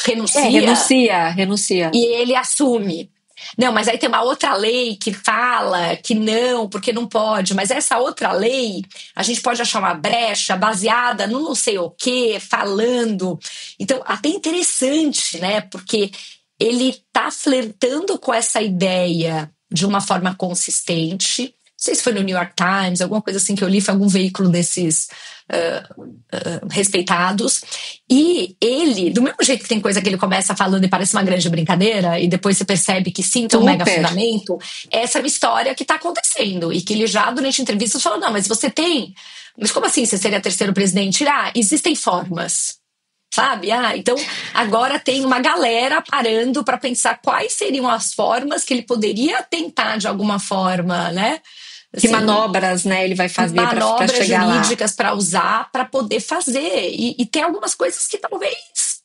Renuncia. E ele assume. Não, mas aí tem uma outra lei que fala que não, porque não pode. Mas essa outra lei, a gente pode achar uma brecha baseada no não sei o quê, falando. Então, até interessante, né? Porque ele tá flertando com essa ideia de uma forma consistente. Não sei se foi no New York Times, alguma coisa assim que eu li, foi algum veículo desses respeitados. E ele, do mesmo jeito que tem coisa que ele começa falando e parece uma grande brincadeira, e depois você percebe que sim, tem um mega fundamento, essa é uma história que está acontecendo. E que ele já, durante entrevistas, falou: não, mas você tem. Mas como assim você seria terceiro presidente? Existem formas. Sabe? Então agora tem uma galera parando para pensar quais seriam as formas que ele poderia tentar de alguma forma, né? Que manobras, né, ele vai fazer para chegar lá. Manobras jurídicas para usar, para poder fazer. E tem algumas coisas que talvez,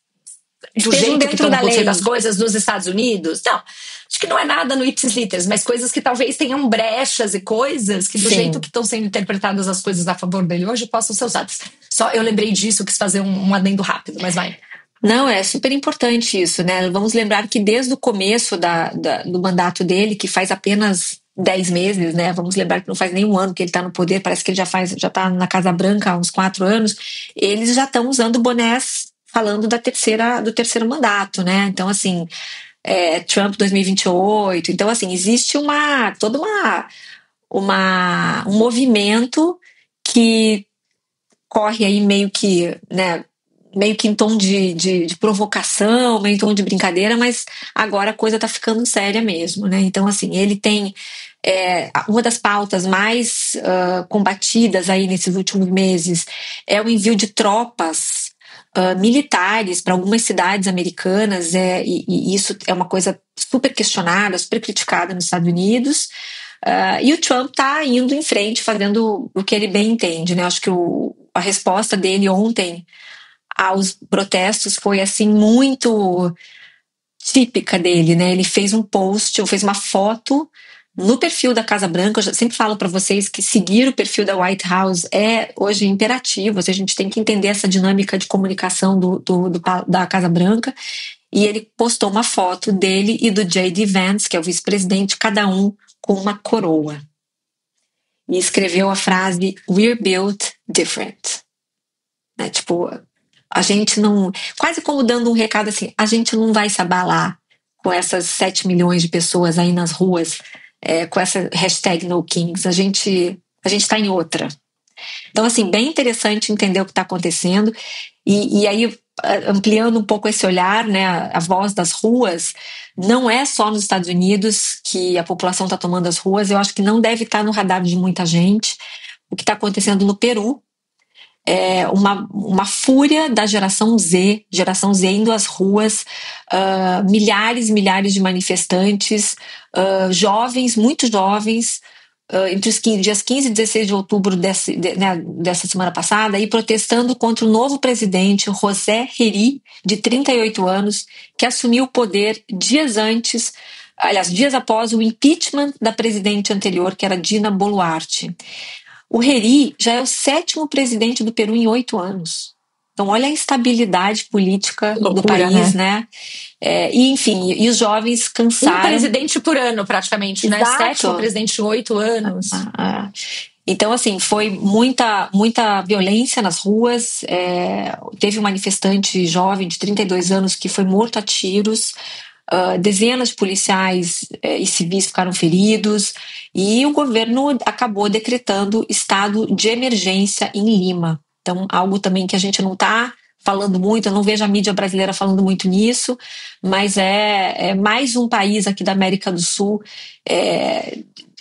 do jeito que estão acontecendo as coisas nos Estados Unidos, não, acho que não é nada no ipsis literis, mas coisas que talvez tenham brechas e coisas que do jeito que estão sendo interpretadas as coisas a favor dele hoje possam ser usadas. Só eu lembrei disso, quis fazer um adendo rápido, mas vai. Não, é super importante isso, né? Vamos lembrar que desde o começo do mandato dele, que faz apenas 10 meses, né? Vamos lembrar que não faz nem um ano que ele está no poder, parece que ele já está na Casa Branca há uns 4 anos, eles já estão usando bonés falando do terceiro mandato, né? Então, assim, Trump 2028. Então, assim, existe um movimento que corre aí meio que, né? Meio que em tom de provocação, meio em tom de brincadeira, mas agora a coisa está ficando séria mesmo, né? Então, assim, ele tem uma das pautas mais combatidas aí nesses últimos meses é o envio de tropas militares para algumas cidades americanas, e isso é uma coisa super questionada, super criticada nos Estados Unidos. E o Trump está indo em frente, fazendo o que ele bem entende, né? Acho que a resposta dele ontem aos protestos foi assim muito típica dele, né? Ele fez um post, ou fez uma foto no perfil da Casa Branca. Eu sempre falo para vocês que seguir o perfil da White House é hoje imperativo. A gente tem que entender essa dinâmica de comunicação da Casa Branca. E ele postou uma foto dele e do J.D. Vance, que é o vice-presidente, cada um com uma coroa. E escreveu a frase "We're built different". Né? Tipo, a gente não... Quase como dando um recado assim, a gente não vai se abalar com essas 7 milhões de pessoas aí nas ruas, com essa hashtag #NoKings. A gente está em outra. Então, assim, bem interessante entender o que está acontecendo. E aí, ampliando um pouco esse olhar, né, a voz das ruas, não é só nos Estados Unidos que a população está tomando as ruas. Eu acho que não deve estar no radar de muita gente o que está acontecendo no Peru. Uma fúria da geração Z indo às ruas, milhares e milhares de manifestantes, jovens, muito jovens, entre os dias 15 e 16 de outubro dessa semana passada, aí protestando contra o novo presidente, José Heri, de 38 anos, que assumiu o poder dias após o impeachment da presidente anterior, que era Dina Boluarte. O Heri já é o 7º presidente do Peru em 8 anos. Então, olha a instabilidade política do país, né? E, enfim, e os jovens cansaram. Um presidente por ano, praticamente, Exato. Né? 7º presidente em 8 anos. Então, assim, foi muita violência nas ruas. Teve um manifestante jovem de 32 anos que foi morto a tiros. Dezenas de policiais e civis ficaram feridos, e o governo acabou decretando estado de emergência em Lima. Então, algo também que a gente não está falando muito, eu não vejo a mídia brasileira falando muito nisso, mas é mais um país aqui da América do Sul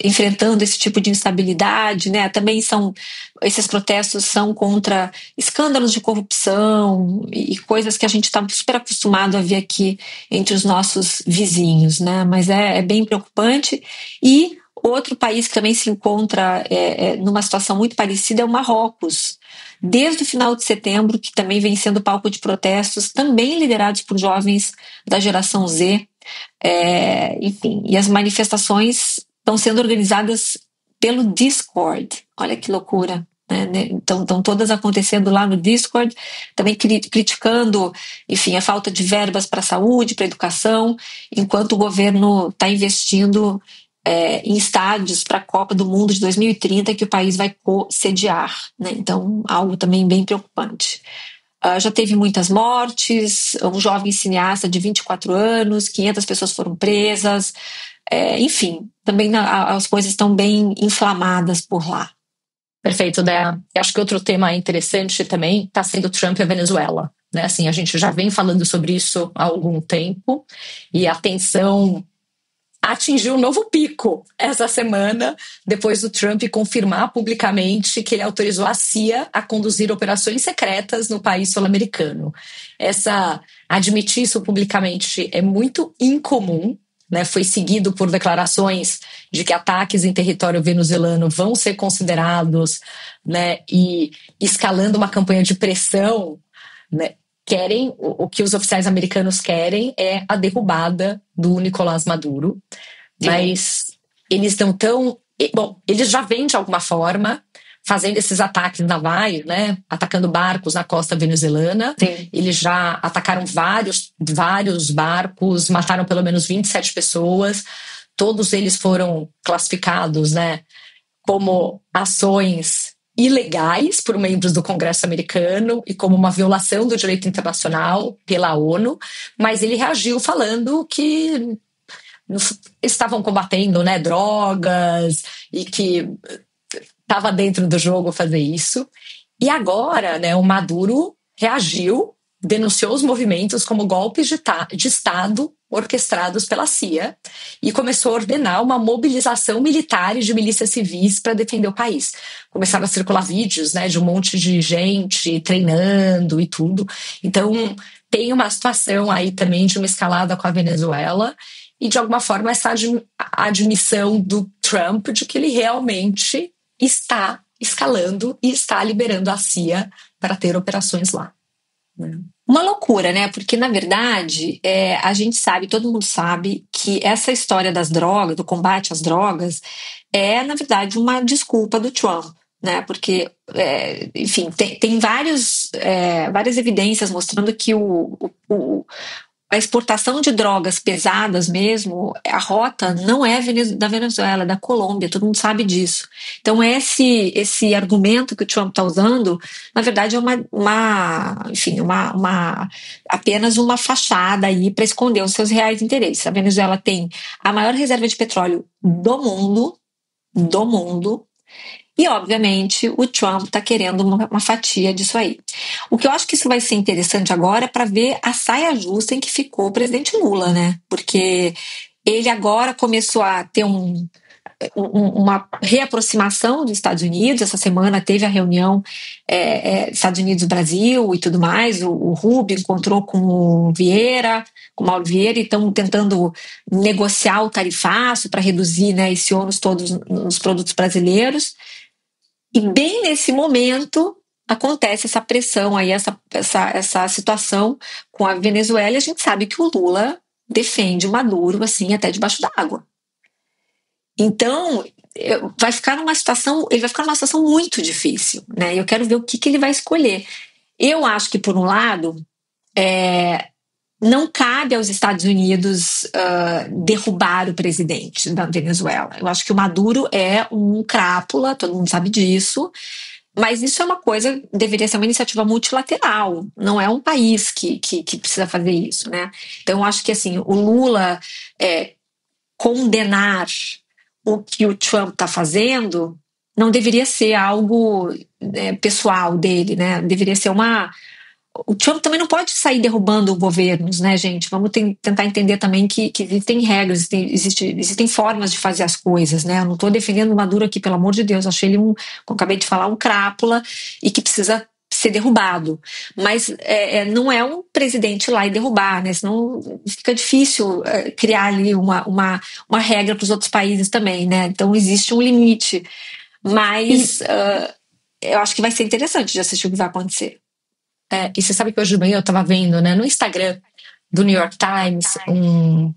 enfrentando esse tipo de instabilidade, né? Também esses protestos são contra escândalos de corrupção e coisas que a gente está super acostumado a ver aqui entre os nossos vizinhos, né? Mas é bem preocupante. E outro país que também se encontra numa situação muito parecida é o Marrocos. Desde o final de setembro, que também vem sendo palco de protestos, também liderados por jovens da geração Z. Enfim, e as manifestações estão sendo organizadas pelo Discord. Olha que loucura, né? Então, estão todas acontecendo lá no Discord, também criticando, enfim, a falta de verbas para a saúde, para a educação, enquanto o governo está investindo em estádios para a Copa do Mundo de 2030, que o país vai co-sediar, né? Então, algo também bem preocupante. Já teve muitas mortes, um jovem cineasta de 24 anos, 500 pessoas foram presas, enfim, também as coisas estão bem inflamadas por lá. Perfeito, Dea. Acho que outro tema interessante também está sendo Trump e a Venezuela, né? Assim, a gente já vem falando sobre isso há algum tempo, e a tensão atingiu um novo pico essa semana, depois do Trump confirmar publicamente que ele autorizou a CIA a conduzir operações secretas no país sul-americano. Admitir isso publicamente é muito incomum, né? Foi seguido por declarações de que ataques em território venezuelano vão ser considerados, né? E escalando uma campanha de pressão, né? O que os oficiais americanos querem é a derrubada do Nicolás Maduro. Mas eles não estão... Bom, eles já vêm de alguma forma fazendo esses ataques navais, né? Atacando barcos na costa venezuelana. Sim. Eles já atacaram vários barcos, mataram pelo menos 27 pessoas. Todos eles foram classificados, né, como ações ilegais por membros do Congresso americano e como uma violação do direito internacional pela ONU, mas ele reagiu falando que estavam combatendo, né, drogas e que estava dentro do jogo fazer isso. E agora, né, o Maduro reagiu, denunciou os movimentos como golpes de Estado orquestrados pela CIA e começou a ordenar uma mobilização militar e de milícias civis para defender o país. Começaram a circular vídeos, né, de um monte de gente treinando e tudo. Então, tem uma situação aí também de uma escalada com a Venezuela e, de alguma forma, essa admissão do Trump de que ele realmente está escalando e está liberando a CIA para ter operações lá. Uma loucura, né? Porque, na verdade, a gente sabe, todo mundo sabe, que essa história das drogas, do combate às drogas, é, na verdade, uma desculpa do Trump, né? Porque, enfim, tem várias evidências mostrando que a exportação de drogas pesadas mesmo, a rota não é da Venezuela, é da Colômbia, todo mundo sabe disso. Então esse argumento que o Trump está usando, na verdade é apenas uma fachada aí para esconder os seus reais interesses. A Venezuela tem a maior reserva de petróleo do mundo, e, obviamente, o Trump está querendo uma fatia disso aí. O que eu acho que isso vai ser interessante agora é para ver a saia justa em que ficou o presidente Lula, né? Porque ele agora começou a ter uma reaproximação dos Estados Unidos. Essa semana teve a reunião Estados Unidos-Brasil e tudo mais. O Rubio encontrou com o Mauro Vieira, e estão tentando negociar o tarifaço para reduzir, né, esse ônus todos nos produtos brasileiros. E bem nesse momento acontece essa pressão aí, essa situação com a Venezuela, e a gente sabe que o Lula defende o Maduro assim até debaixo d'água. Então, ele vai ficar numa situação muito difícil, né? Eu quero ver o que ele vai escolher. Eu acho que, por um lado, não cabe aos Estados Unidos derrubar o presidente da Venezuela. Eu acho que o Maduro é um crápula, todo mundo sabe disso, mas isso é uma coisa, deveria ser uma iniciativa multilateral, não é um país que precisa fazer isso, né? Então, eu acho que assim, o Lula condenar o que o Trump está fazendo não deveria ser algo pessoal dele, né? Deveria ser O Trump também não pode sair derrubando governos, né, gente? Vamos tentar entender também que existem regras, existem formas de fazer as coisas, né? Eu não estou defendendo o Maduro aqui, pelo amor de Deus. Achei ele, como eu acabei de falar, um crápula e que precisa ser derrubado. Mas não é um presidente lá e derrubar, né? Senão fica difícil criar ali uma regra para os outros países também, né? Então existe um limite. Mas eu acho que vai ser interessante de assistir o que vai acontecer. E você sabe que hoje de manhã eu estava vendo, né, no Instagram do New York Times um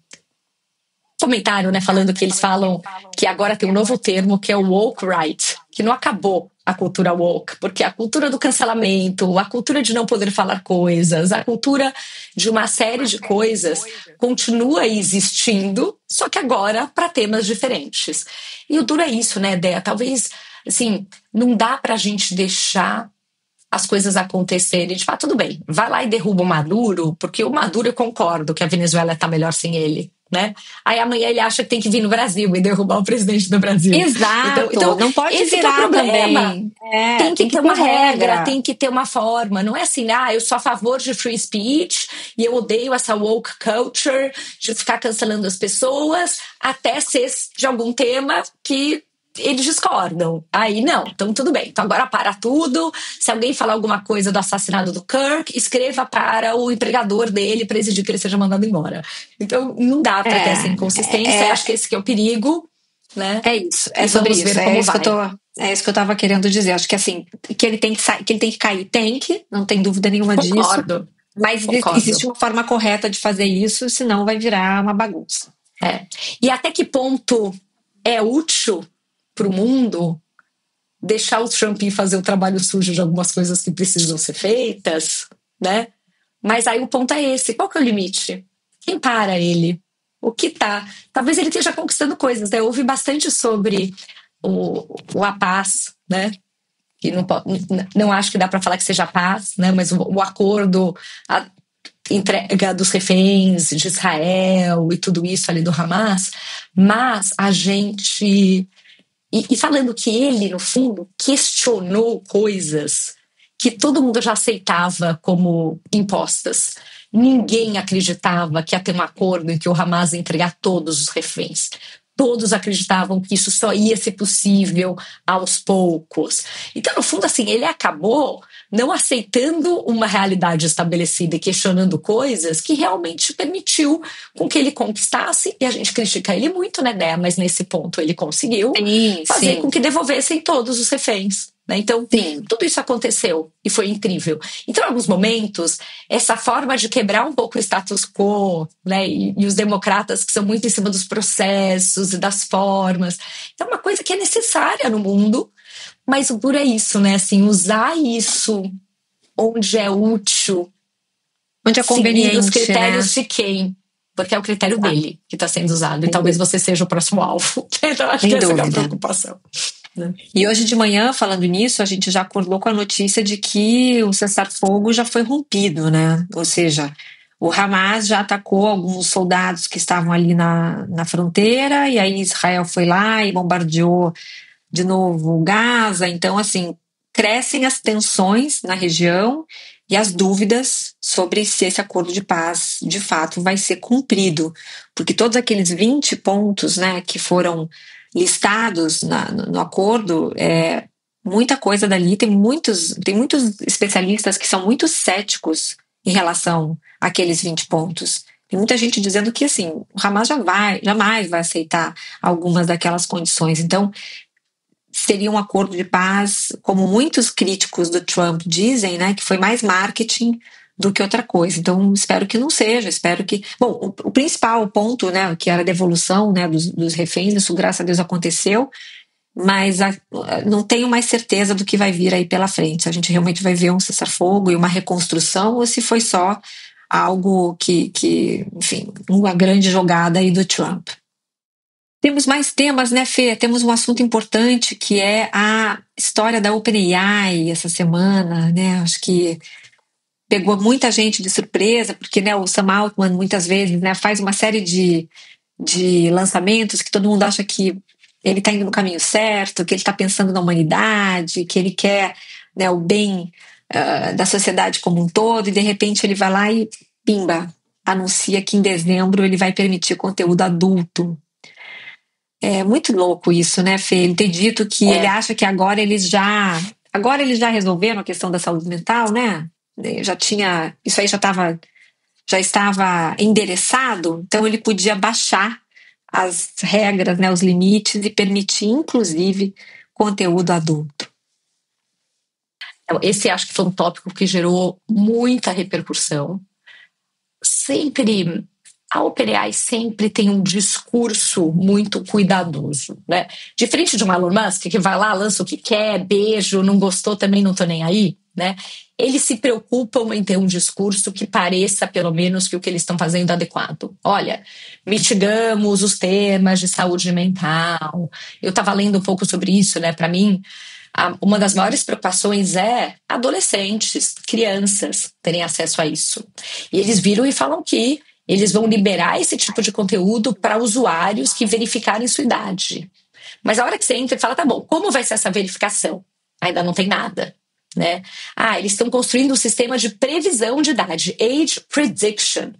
comentário, né, falando que eles falam que agora tem um novo termo que é o woke right, que não acabou a cultura woke, porque a cultura do cancelamento, a cultura de não poder falar coisas, a cultura de uma série de coisas continua existindo, só que agora para temas diferentes. E o duro é isso, né, Dea? Talvez, assim, não dá pra gente deixar as coisas acontecerem, de fato, tudo bem, vai lá e derruba o Maduro, porque o Maduro, eu concordo que a Venezuela está melhor sem ele, né? Aí amanhã ele acha que tem que vir no Brasil e derrubar o presidente do Brasil. Exato, então não pode esse virar é o problema. Também. Tem que ter uma regra, tem que ter uma forma, não é assim, eu sou a favor de free speech e eu odeio essa woke culture de ficar cancelando as pessoas até ser de algum tema que eles discordam. Aí não, então tudo bem. Então agora para tudo. Se alguém falar alguma coisa do assassinato do Kirk, escreva para o empregador dele para exigir que ele seja mandado embora. Então não dá para ter essa inconsistência. Acho que esse que é o perigo, né? É isso. É sobre isso. É isso que eu estava querendo dizer. Acho que assim, que ele tem que cair, não tem dúvida nenhuma disso. Concordo. Mas existe uma forma correta de fazer isso, senão vai virar uma bagunça. E até que ponto é útil para o mundo deixar o Trump ir fazer o trabalho sujo de algumas coisas que precisam ser feitas, né? Mas aí o ponto é esse, qual que é o limite? Quem para ele? O que tá? Talvez ele esteja conquistando coisas, né? Houve bastante sobre a paz, né? Que não acho que dá para falar que seja paz, né? Mas o acordo, a entrega dos reféns de Israel e tudo isso ali do Hamas, mas a gente... E falando que ele, no fundo, questionou coisas que todo mundo já aceitava como impostas. Ninguém acreditava que ia ter um acordo em que o Hamas ia entregar todos os reféns. Todos acreditavam que isso só ia ser possível aos poucos. Então, no fundo, assim, ele acabou não aceitando uma realidade estabelecida e questionando coisas que realmente permitiu com que ele conquistasse, e a gente critica ele muito, né, Dé? Mas nesse ponto ele conseguiu fazer com que devolvessem todos os reféns. Né? Então, tudo isso aconteceu e foi incrível. Então, em alguns momentos, essa forma de quebrar um pouco o status quo, né? E os democratas que são muito em cima dos processos e das formas, é uma coisa que é necessária no mundo, mas o duro é isso, né? Assim, usar isso onde é útil, onde é conveniente, os critérios, né? De quem? Porque é o critério dele que está sendo usado. E talvez você seja o próximo alvo. Então, acho que essa é a preocupação. E hoje de manhã, falando nisso, a gente já acordou com a notícia de que o cessar-fogo já foi rompido, né? Ou seja, o Hamas já atacou alguns soldados que estavam ali na fronteira, e aí Israel foi lá e bombardeou de novo Gaza. Então, assim, crescem as tensões na região e as dúvidas sobre se esse acordo de paz, de fato, vai ser cumprido. Porque todos aqueles 20 pontos, né, que foram listados no acordo, muita coisa dali, tem muitos especialistas que são muito céticos em relação àqueles 20 pontos. Tem muita gente dizendo que assim, o Hamas jamais vai aceitar algumas daquelas condições. Então, seria um acordo de paz, como muitos críticos do Trump dizem, né, que foi mais marketing do que outra coisa. Então, espero que não seja, espero que... Bom, o principal ponto, né, que era a devolução, né, dos reféns, isso, graças a Deus, aconteceu, mas não tenho mais certeza do que vai vir aí pela frente. Se a gente realmente vai ver um cessar-fogo e uma reconstrução, ou se foi só algo que enfim, uma grande jogada aí do Trump. Temos mais temas, né, Fê? Temos um assunto importante, que é a história da OpenAI essa semana, né? Acho que pegou muita gente de surpresa, porque, né, o Sam Altman muitas vezes, né, faz uma série de lançamentos que todo mundo acha que ele está indo no caminho certo, que ele está pensando na humanidade, que ele quer, né, o bem da sociedade como um todo, e de repente ele vai lá e, pimba, anuncia que em dezembro ele vai permitir conteúdo adulto. É muito louco isso, né, Fê? Ele ter dito que ele acha que agora eles já resolveram a questão da saúde mental, né? Isso aí já estava endereçado, então ele podia baixar as regras, né, os limites, e permitir, inclusive, conteúdo adulto. Esse acho que foi um tópico que gerou muita repercussão. A OpenAI sempre tem um discurso muito cuidadoso, né? Diferente de um Elon Musk, que vai lá, lança o que quer, beijo, não gostou, também não tô nem aí, né? Eles se preocupam em ter um discurso que pareça, pelo menos, que o que eles estão fazendo é adequado. Olha, mitigamos os temas de saúde mental. Eu estava lendo um pouco sobre isso, né? Para mim, uma das maiores preocupações é adolescentes, crianças terem acesso a isso. E eles viram e falam que eles vão liberar esse tipo de conteúdo para usuários que verificarem sua idade. Mas a hora que você entra e fala, tá bom, como vai ser essa verificação? Ainda não tem nada, né? Eles estão construindo um sistema de previsão de idade, Age Prediction,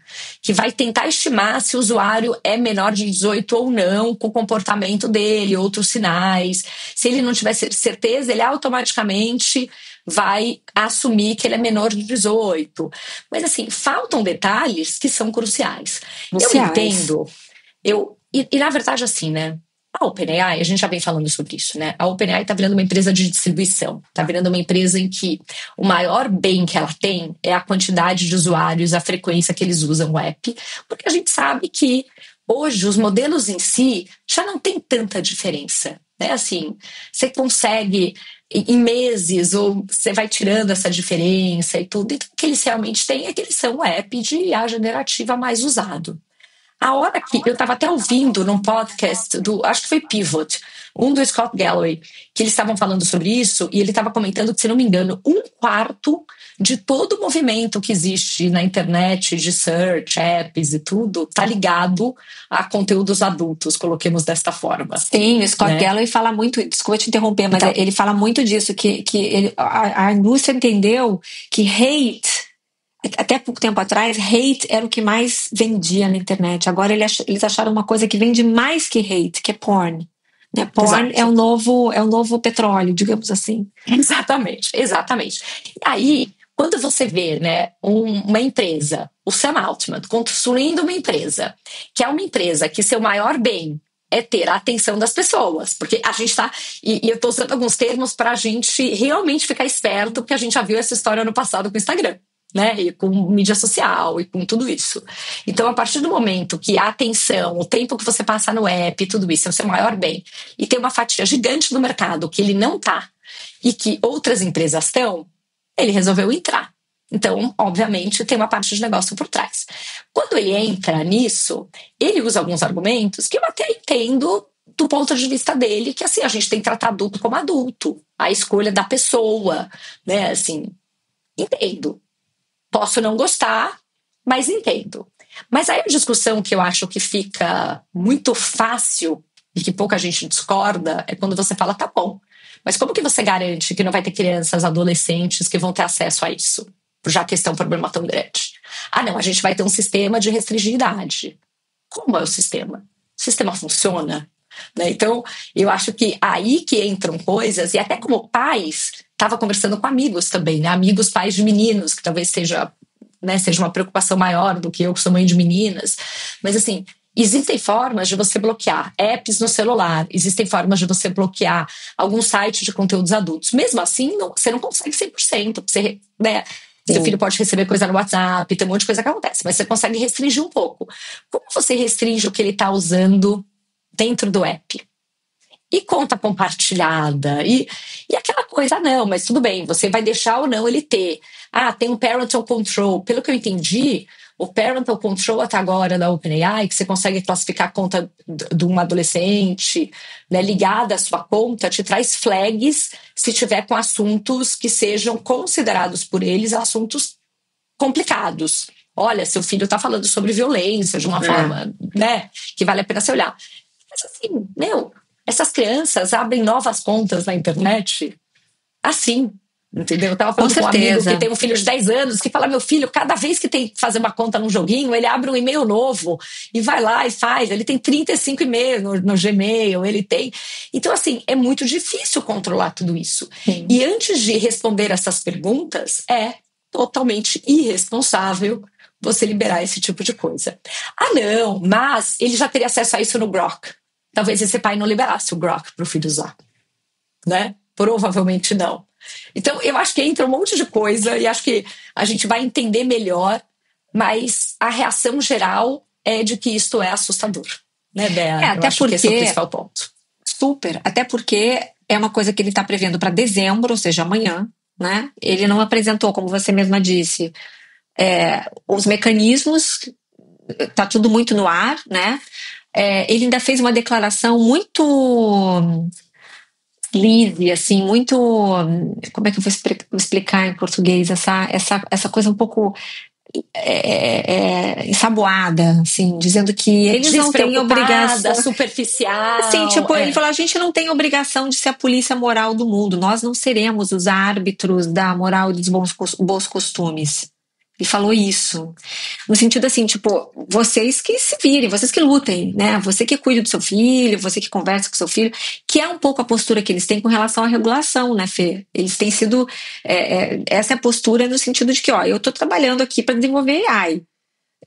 que vai tentar estimar se o usuário é menor de 18 ou não, com o comportamento dele, outros sinais. Se ele não tiver certeza, ele automaticamente vai assumir que ele é menor de 18. Mas, assim, faltam detalhes que são cruciais. Eu entendo. E, na verdade, assim, né? A OpenAI, a gente já vem falando sobre isso, né? A OpenAI está virando uma empresa de distribuição. Está virando uma empresa em que o maior bem que ela tem é a quantidade de usuários, a frequência que eles usam o app. Porque a gente sabe que hoje os modelos em si já não tem tanta diferença. né? Assim, você consegue em meses, ou você vai tirando essa diferença e tudo. Então, o que eles realmente têm é que eles são o app de IA generativa mais usado. A hora que eu estava até ouvindo num podcast acho que foi Pivot, um do Scott Galloway, que eles estavam falando sobre isso, e ele estava comentando que, se não me engano, 1/4 de todo o movimento que existe na internet, de search, apps e tudo, está ligado a conteúdos adultos, coloquemos desta forma. Sim, o Scott Galloway fala muito, desculpa te interromper, mas então, ele fala muito disso, que a indústria entendeu que hate, até pouco tempo atrás, hate era o que mais vendia na internet. Agora eles acharam uma coisa que vende mais que hate, que é porn. Né? Porn é o novo petróleo, digamos assim. Exatamente. E aí, quando você vê, né, uma empresa, o Sam Altman, construindo uma empresa, que é uma empresa que seu maior bem é ter a atenção das pessoas, porque a gente está, e eu estou usando alguns termos para a gente realmente ficar esperto, porque a gente já viu essa história no passado com o Instagram, né, e com mídia social e com tudo isso. Então, a partir do momento que a atenção, o tempo que você passa no app, tudo isso é o seu maior bem, e tem uma fatia gigante do mercado que ele não está e que outras empresas estão, ele resolveu entrar. Então, obviamente, tem uma parte de negócio por trás. Quando ele entra nisso, ele usa alguns argumentos que eu até entendo do ponto de vista dele, que assim, a gente tem que tratar adulto como adulto, a escolha da pessoa, né, assim, entendo. Posso não gostar, mas entendo. Mas aí a discussão que eu acho que fica muito fácil e que pouca gente discorda é quando você fala, tá bom, mas como que você garante que não vai ter crianças, adolescentes que vão ter acesso a isso? Já que esse é um problema tão grande. Ah, não, a gente vai ter um sistema de restringir idade. Como é o sistema? O sistema funciona? Né? Então, eu acho que aí que entram coisas, e até como pais, estava conversando com amigos também, né? Amigos pais de meninos, que talvez seja uma preocupação maior do que eu, que sou mãe de meninas. Mas, assim, existem formas de você bloquear apps no celular, existem formas de você bloquear algum site de conteúdos adultos. Mesmo assim, você não consegue 100%. Você, né? Seu filho pode receber coisa no WhatsApp, tem um monte de coisa que acontece, mas você consegue restringir um pouco. Como você restringe o que ele está usando dentro do app? E conta compartilhada, e aquela coisa, não, mas tudo bem, você vai deixar ou não ele ter. Ah, tem um parental control. Pelo que eu entendi, o parental control até agora da OpenAI, que você consegue classificar a conta de um adolescente, né, ligada à sua conta, te traz flags se tiver com assuntos que sejam considerados por eles assuntos complicados. Olha, seu filho está falando sobre violência de uma forma, né, que vale a pena você olhar. Mas assim, essas crianças abrem novas contas na internet assim, entendeu? Eu tava falando com um amigo que tem um filho de 10 anos que fala, meu filho, cada vez que tem que fazer uma conta num joguinho, ele abre um e-mail novo e vai lá e faz. Ele tem 35 e-mails no Gmail, ele tem... Então, assim, é muito difícil controlar tudo isso. Sim. E antes de responder essas perguntas, é totalmente irresponsável você liberar esse tipo de coisa. Ah, não, mas ele já teria acesso a isso no Grok. Talvez esse pai não liberasse o Grok para o filho usar, né? Provavelmente não. Então, eu acho que entra um monte de coisa e acho que a gente vai entender melhor, mas a reação geral é de que isto é assustador, né, Bea? Até porque esse é o principal ponto. Super, até porque é uma coisa que ele está prevendo para dezembro, ou seja, amanhã, né? Ele não apresentou, como você mesma disse, os mecanismos, tá tudo muito no ar, né? Ele ainda fez uma declaração muito sleazy, assim, muito... Como é que eu vou explicar em português? Essa coisa um pouco ensaboada, assim, dizendo que eles não têm obrigação... superficial. Assim, tipo, ele falou, a gente não tem obrigação de ser a polícia moral do mundo, nós não seremos os árbitros da moral e dos bons costumes. Ele falou isso, no sentido assim, tipo, vocês que se virem, vocês que lutem, né? Você que cuida do seu filho, você que conversa com seu filho, que é um pouco a postura que eles têm com relação à regulação, né, Fê? Eles têm sido, essa é a postura no sentido de que, eu tô trabalhando aqui para desenvolver AI,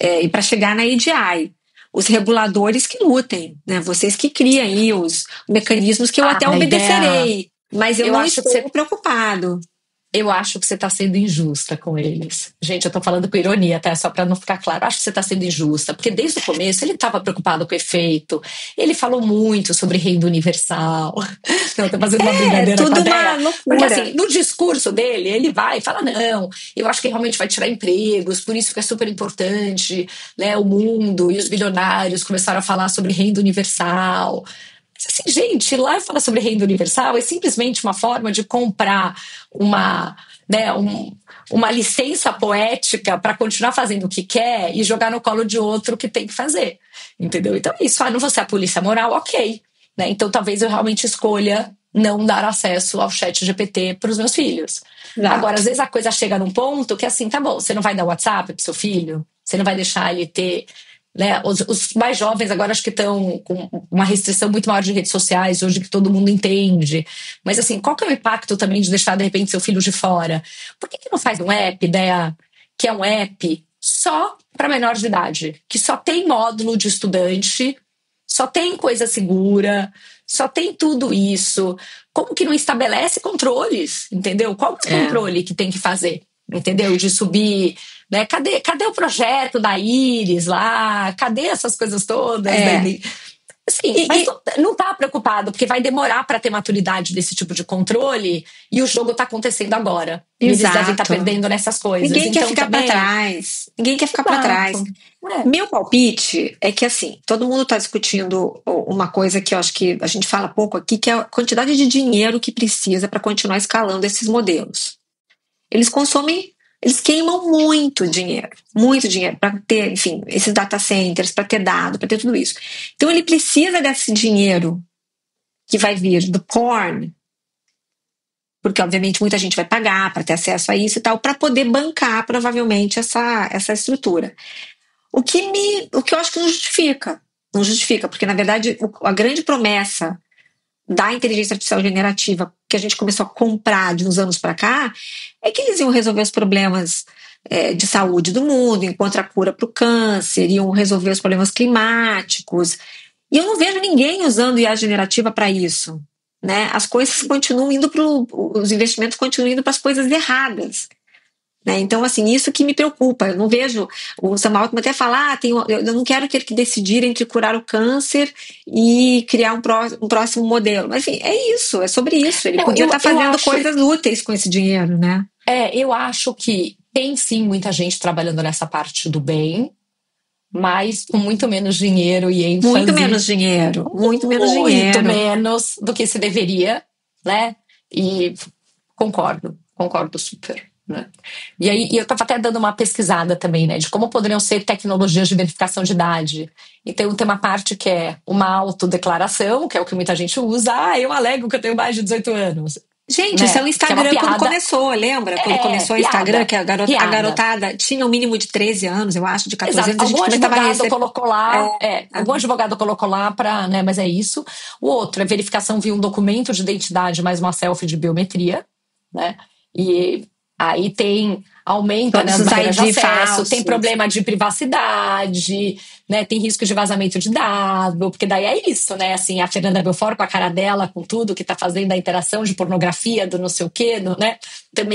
e para chegar na AGI. Os reguladores que lutem, né? Vocês que criam aí os mecanismos que eu até obedecerei, mas eu não estou preocupado. Eu acho que você está sendo injusta com eles. Gente, eu estou falando com ironia, tá? Só para não ficar claro. Acho que você está sendo injusta, porque desde o começo ele estava preocupado com o efeito. Ele falou muito sobre renda universal. Não, estou fazendo uma brincadeira tudo com a uma ideia. loucura. Porque assim, no discurso dele, ele vai e fala, não, eu acho que realmente vai tirar empregos, por isso que é super importante, né? O mundo e os bilionários começaram a falar sobre renda universal. Assim, gente, lá falar sobre renda universal é simplesmente uma forma de comprar uma, né, uma licença poética para continuar fazendo o que quer e jogar no colo de outro que tem que fazer. Entendeu? Então é isso. Não vou ser a polícia moral, ok. Né? Então talvez eu realmente escolha não dar acesso ao chat GPT para os meus filhos. Exato. Agora, às vezes a coisa chega num ponto que assim, tá bom, você não vai dar WhatsApp pro seu filho? Você não vai deixar ele ter... Né? Os mais jovens agora acho que estão com uma restrição muito maior de redes sociais hoje que todo mundo entende, mas assim, qual que é o impacto também de deixar de repente seu filho de fora? Por que não faz um app, ideia que é um app só para menor de idade, que só tem módulo de estudante, só tem coisa segura, só tem tudo isso? Como que não estabelece controles, entendeu? Qual é o controle que tem que fazer, entendeu? De subir... Né? Cadê o projeto da Iris lá? Cadê essas coisas todas? Né? Assim, mas não está preocupado, porque vai demorar para ter maturidade desse tipo de controle e o jogo está acontecendo agora. E eles devem estar perdendo nessas coisas. Ninguém então, quer ficar para trás. Ninguém quer ficar para trás. Meu palpite é que, assim, todo mundo está discutindo uma coisa que eu acho que a gente fala pouco aqui, que é a quantidade de dinheiro que precisa para continuar escalando esses modelos. Eles queimam muito dinheiro para ter, enfim, esses data centers, para ter dado, para ter tudo isso. Então ele precisa desse dinheiro que vai vir do porn, porque obviamente muita gente vai pagar para ter acesso a isso e tal, para poder bancar provavelmente essa estrutura. O que eu acho que não justifica, porque na verdade a grande promessa da inteligência artificial generativa que a gente começou a comprar de uns anos para cá, é que eles iam resolver os problemas de saúde do mundo, encontrar cura para o câncer, iam resolver os problemas climáticos. E eu não vejo ninguém usando IA generativa para isso. Né? As coisas continuam indo os investimentos continuam indo para as coisas erradas. Né? Então, assim, isso que me preocupa. Eu não vejo. O Sam Altman até falar, eu não quero ter que decidir entre curar o câncer e criar um próximo modelo. Mas, enfim, é isso, é sobre isso. Ele podia estar fazendo coisas úteis com esse dinheiro, né? Eu acho que tem sim muita gente trabalhando nessa parte do bem, mas com muito menos dinheiro e ênfase. Muito menos dinheiro. Muito menos do que se deveria, né? E concordo super. Né? E aí eu estava até dando uma pesquisada também, né, de como poderiam ser tecnologias de verificação de idade. Então tem uma parte que é uma autodeclaração, que é o que muita gente usa. Eu alego que eu tenho mais de 18 anos. Gente, né? Isso é o Instagram quando começou, lembra? Quando começou o Instagram, que a garotada tinha um mínimo de 13 anos, eu acho, de 14 anos. Algum advogado colocou lá, algum advogado colocou lá para, né, mas é isso. O outro é verificação via um documento de identidade mais uma selfie de biometria, né? E aí aumenta, né, as barreiras de acesso, tem problema de privacidade, né, tem risco de vazamento de dados, porque daí é isso, né, assim, a Fernanda Belfort com a cara dela, com tudo que tá fazendo a interação de pornografia, do não sei o quê, né,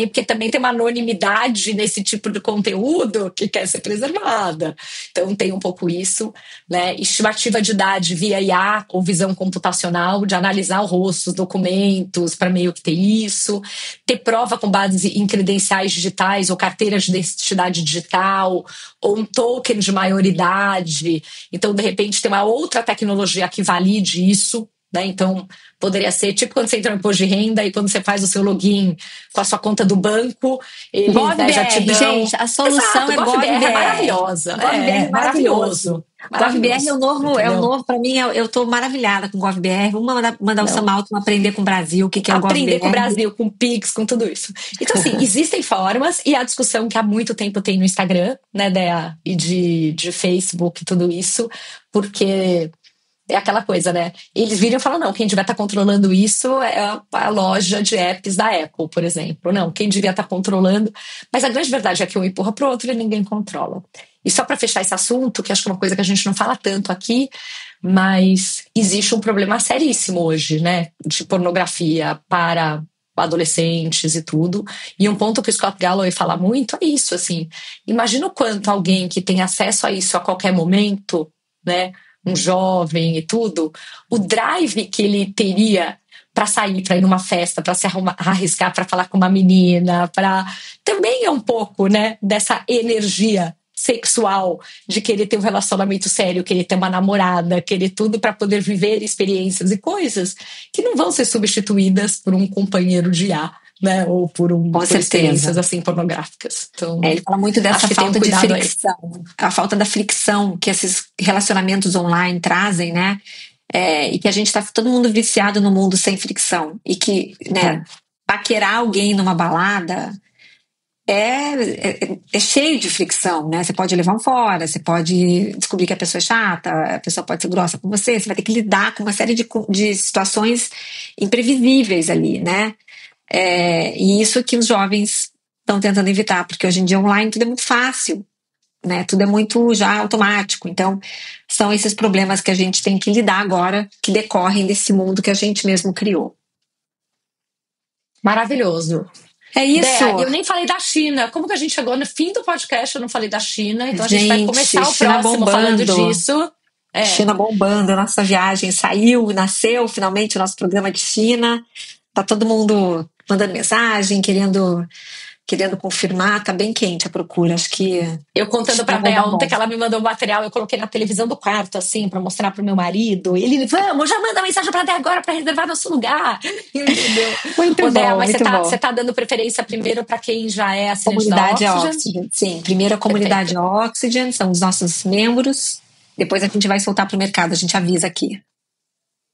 porque também tem uma anonimidade nesse tipo de conteúdo que quer ser preservada. Então tem um pouco isso, né, estimativa de idade via IA ou visão computacional, de analisar o rosto, os documentos, para meio que ter isso, ter prova com base em credenciais digitais ou carteira de identidade digital, ou um token de maioridade. Então, de repente, tem uma outra tecnologia que valide isso, né? Então, poderia ser tipo quando você entra no imposto de renda e quando você faz o seu login com a sua conta do banco, eles já te dão... Gente, a solução é GovBR. É maravilhosa. GovBR é maravilhoso. GovBR é o novo, para mim, eu tô maravilhada com o GovBR. Vamos mandar o Sam Altman aprender com o Brasil, o que é o GovBR. Aprender com o Brasil, com o Pix, com tudo isso. Então, assim, existem formas, e a discussão que há muito tempo tem no Instagram, né, Dea, e de Facebook e tudo isso, porque é aquela coisa, né? Eles viram e falam, não, quem devia estar controlando isso é a loja de apps da Apple, por exemplo. Não, quem devia estar controlando... Mas a grande verdade é que um empurra pro outro e ninguém controla. E só para fechar esse assunto, que acho que é uma coisa que a gente não fala tanto aqui, mas existe um problema seríssimo hoje, né? De pornografia para adolescentes e tudo. E um ponto que o Scott Galloway fala muito é isso, assim, imagina o quanto alguém que tem acesso a isso a qualquer momento, né, um jovem e tudo, o drive que ele teria para sair, para ir numa festa, para se arriscar, para falar com uma menina, para também é um pouco, né, dessa energia sexual de querer ter um relacionamento sério, querer ter uma namorada, querer tudo para poder viver experiências e coisas que não vão ser substituídas por um companheiro de ar, né, ou por experiências assim pornográficas. Então, ele fala muito dessa falta de fricção, a falta da fricção que esses relacionamentos online trazem, né? E que a gente tá todo mundo viciado no mundo sem fricção e que, né, paquerar alguém numa balada é cheio de fricção, né? Você pode levar um fora, você pode descobrir que a pessoa é chata, a pessoa pode ser grossa com você vai ter que lidar com uma série de situações imprevisíveis ali, né? E isso que os jovens estão tentando evitar, porque hoje em dia online tudo é muito fácil, né? Tudo é muito já automático. Então, são esses problemas que a gente tem que lidar agora, que decorrem desse mundo que a gente mesmo criou. Maravilhoso. É isso. Dé, eu nem falei da China. Como que a gente chegou no fim do podcast? Eu não falei da China. Então a gente vai começar o China próximo bombando. falando disso. China bombando, a nossa viagem saiu, nasceu finalmente o nosso programa de China. Tá todo mundo mandando mensagem, querendo confirmar, tá bem quente a procura, acho que... Eu contando pra Bea ontem que ela me mandou o material, eu coloquei na televisão do quarto, assim, pra mostrar pro meu marido, e ele, vamos, já manda mensagem pra Dé agora pra reservar nosso lugar, entendeu? Muito Dé, bom, mas muito bom. Você tá dando preferência primeiro pra quem já é assinante comunidade da Oxygen. Sim, primeiro a comunidade Oxygen, são os nossos membros, depois a gente vai soltar pro mercado, a gente avisa aqui.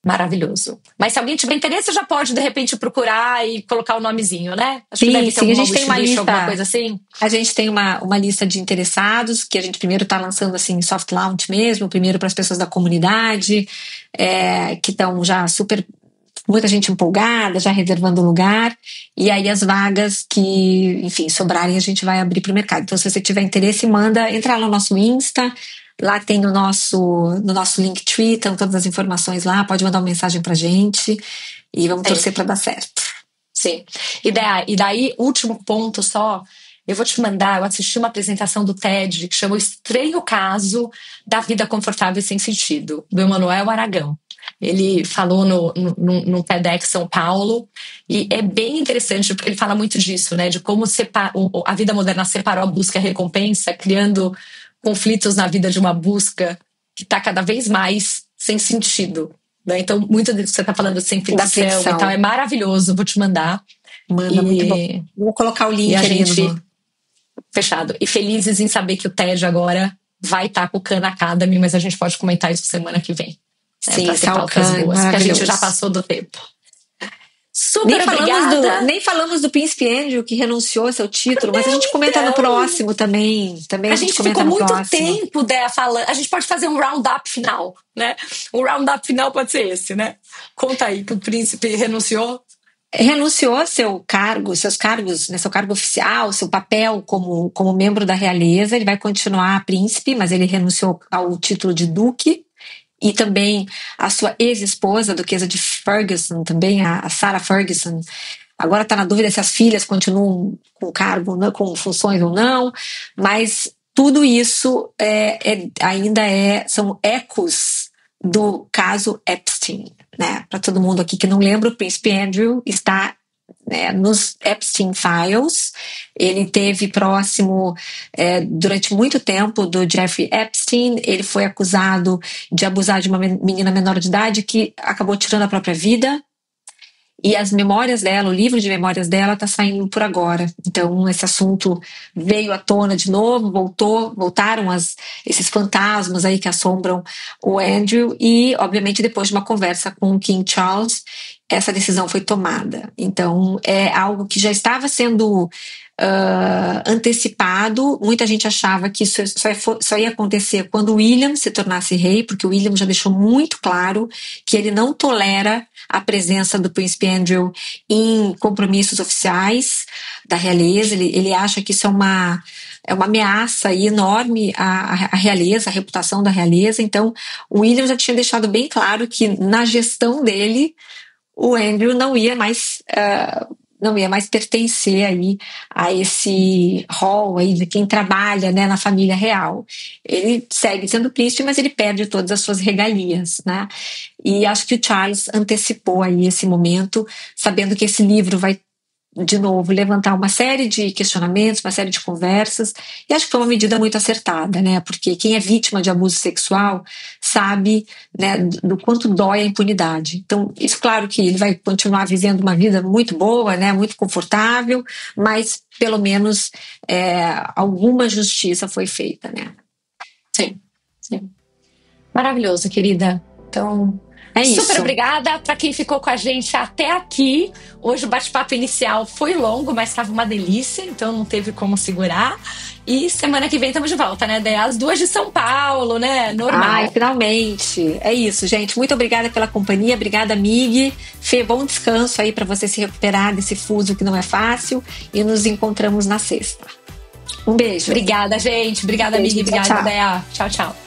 Maravilhoso. Mas se alguém tiver interesse, já pode, de repente, procurar e colocar o nomezinho, né? Acho sim, que deve ter a gente tem uma lista, alguma coisa assim. A gente tem uma lista de interessados, que a gente primeiro está lançando assim, soft launch mesmo, primeiro para as pessoas da comunidade, que estão já muita gente empolgada, já reservando lugar, e aí as vagas que, enfim, sobrarem, a gente vai abrir para o mercado. Então, se você tiver interesse, entra lá no nosso Insta. Lá tem no nosso Linktree, estão todas as informações lá, pode mandar uma mensagem pra gente e vamos torcer para dar certo. Sim. E daí, último ponto só, eu vou te mandar, eu assisti uma apresentação do TED que chama O Estranho Caso da Vida Confortável e Sem Sentido, do Emanuel Aragão. Ele falou no TEDx São Paulo, e é bem interessante, porque ele fala muito disso, né, de como a vida moderna separou a busca e a recompensa, criando conflitos na vida de uma busca que está cada vez mais sem sentido, né? Então, muito disso que você está falando sem fricção e tal, é maravilhoso, vou te mandar. Manda, muito bom. Vou colocar o link aí. Fechado. E felizes em saber que o TED agora vai estar com o Khan Academy, mas a gente pode comentar isso semana que vem. Sim, para ter pautas boas, porque a gente já passou do tempo. Super obrigada. Nem falamos do Príncipe Andrew, que renunciou ao seu título, mas a gente comenta no próximo também. A gente ficou muito tempo, Dé, falando. A gente pode fazer um round-up final, né? O round-up final pode ser esse, né? Conta aí que o príncipe renunciou. Renunciou seus cargos, né, seu cargo oficial, seu papel como membro da realeza. Ele vai continuar príncipe, mas ele renunciou ao título de duque. E também a sua ex-esposa, a duquesa de Ferguson, também a Sarah Ferguson, agora está na dúvida se as filhas continuam com cargo, com funções ou não, mas tudo isso ainda são ecos do caso Epstein, né? Para todo mundo aqui que não lembra, o príncipe Andrew está nos Epstein Files. Ele esteve próximo durante muito tempo do Jeffrey Epstein. Ele foi acusado de abusar de uma menina menor de idade que acabou tirando a própria vida. E as memórias dela, o livro de memórias dela está saindo por agora. Então esse assunto veio à tona de novo, voltaram esses fantasmas aí que assombram o Andrew, e obviamente depois de uma conversa com o King Charles, essa decisão foi tomada. Então é algo que já estava sendo antecipado. Muita gente achava que isso só ia acontecer quando o William se tornasse rei, porque o William já deixou muito claro que ele não tolera a presença do príncipe Andrew em compromissos oficiais da realeza. Ele acha que isso é uma ameaça enorme à realeza, à reputação da realeza. Então o William já tinha deixado bem claro que na gestão dele o Andrew não ia mais não ia mais pertencer aí a esse rol aí de quem trabalha, né, na família real. Ele segue sendo príncipe, mas ele perde todas as suas regalias, né? E acho que o Charles antecipou aí esse momento, sabendo que esse livro vai, de novo, levantar uma série de questionamentos, uma série de conversas, e acho que foi uma medida muito acertada, né? Porque quem é vítima de abuso sexual sabe, né, do quanto dói a impunidade. Então, isso, claro que ele vai continuar vivendo uma vida muito boa, né, muito confortável, mas pelo menos alguma justiça foi feita, né? Sim, sim. Maravilhoso, querida. Então, é isso. Super obrigada para quem ficou com a gente até aqui. Hoje o bate-papo inicial foi longo, mas estava uma delícia, então não teve como segurar. E semana que vem estamos de volta, né, Dé? As 2 de São Paulo, né? Normal. Ai, finalmente. É isso, gente. Muito obrigada pela companhia. Obrigada, Mig. Fê, bom descanso aí para você se recuperar desse fuso que não é fácil. E nos encontramos na sexta. Um beijo. Obrigada, gente. Obrigada, Mig. Obrigada, Dé. Tchau, tchau.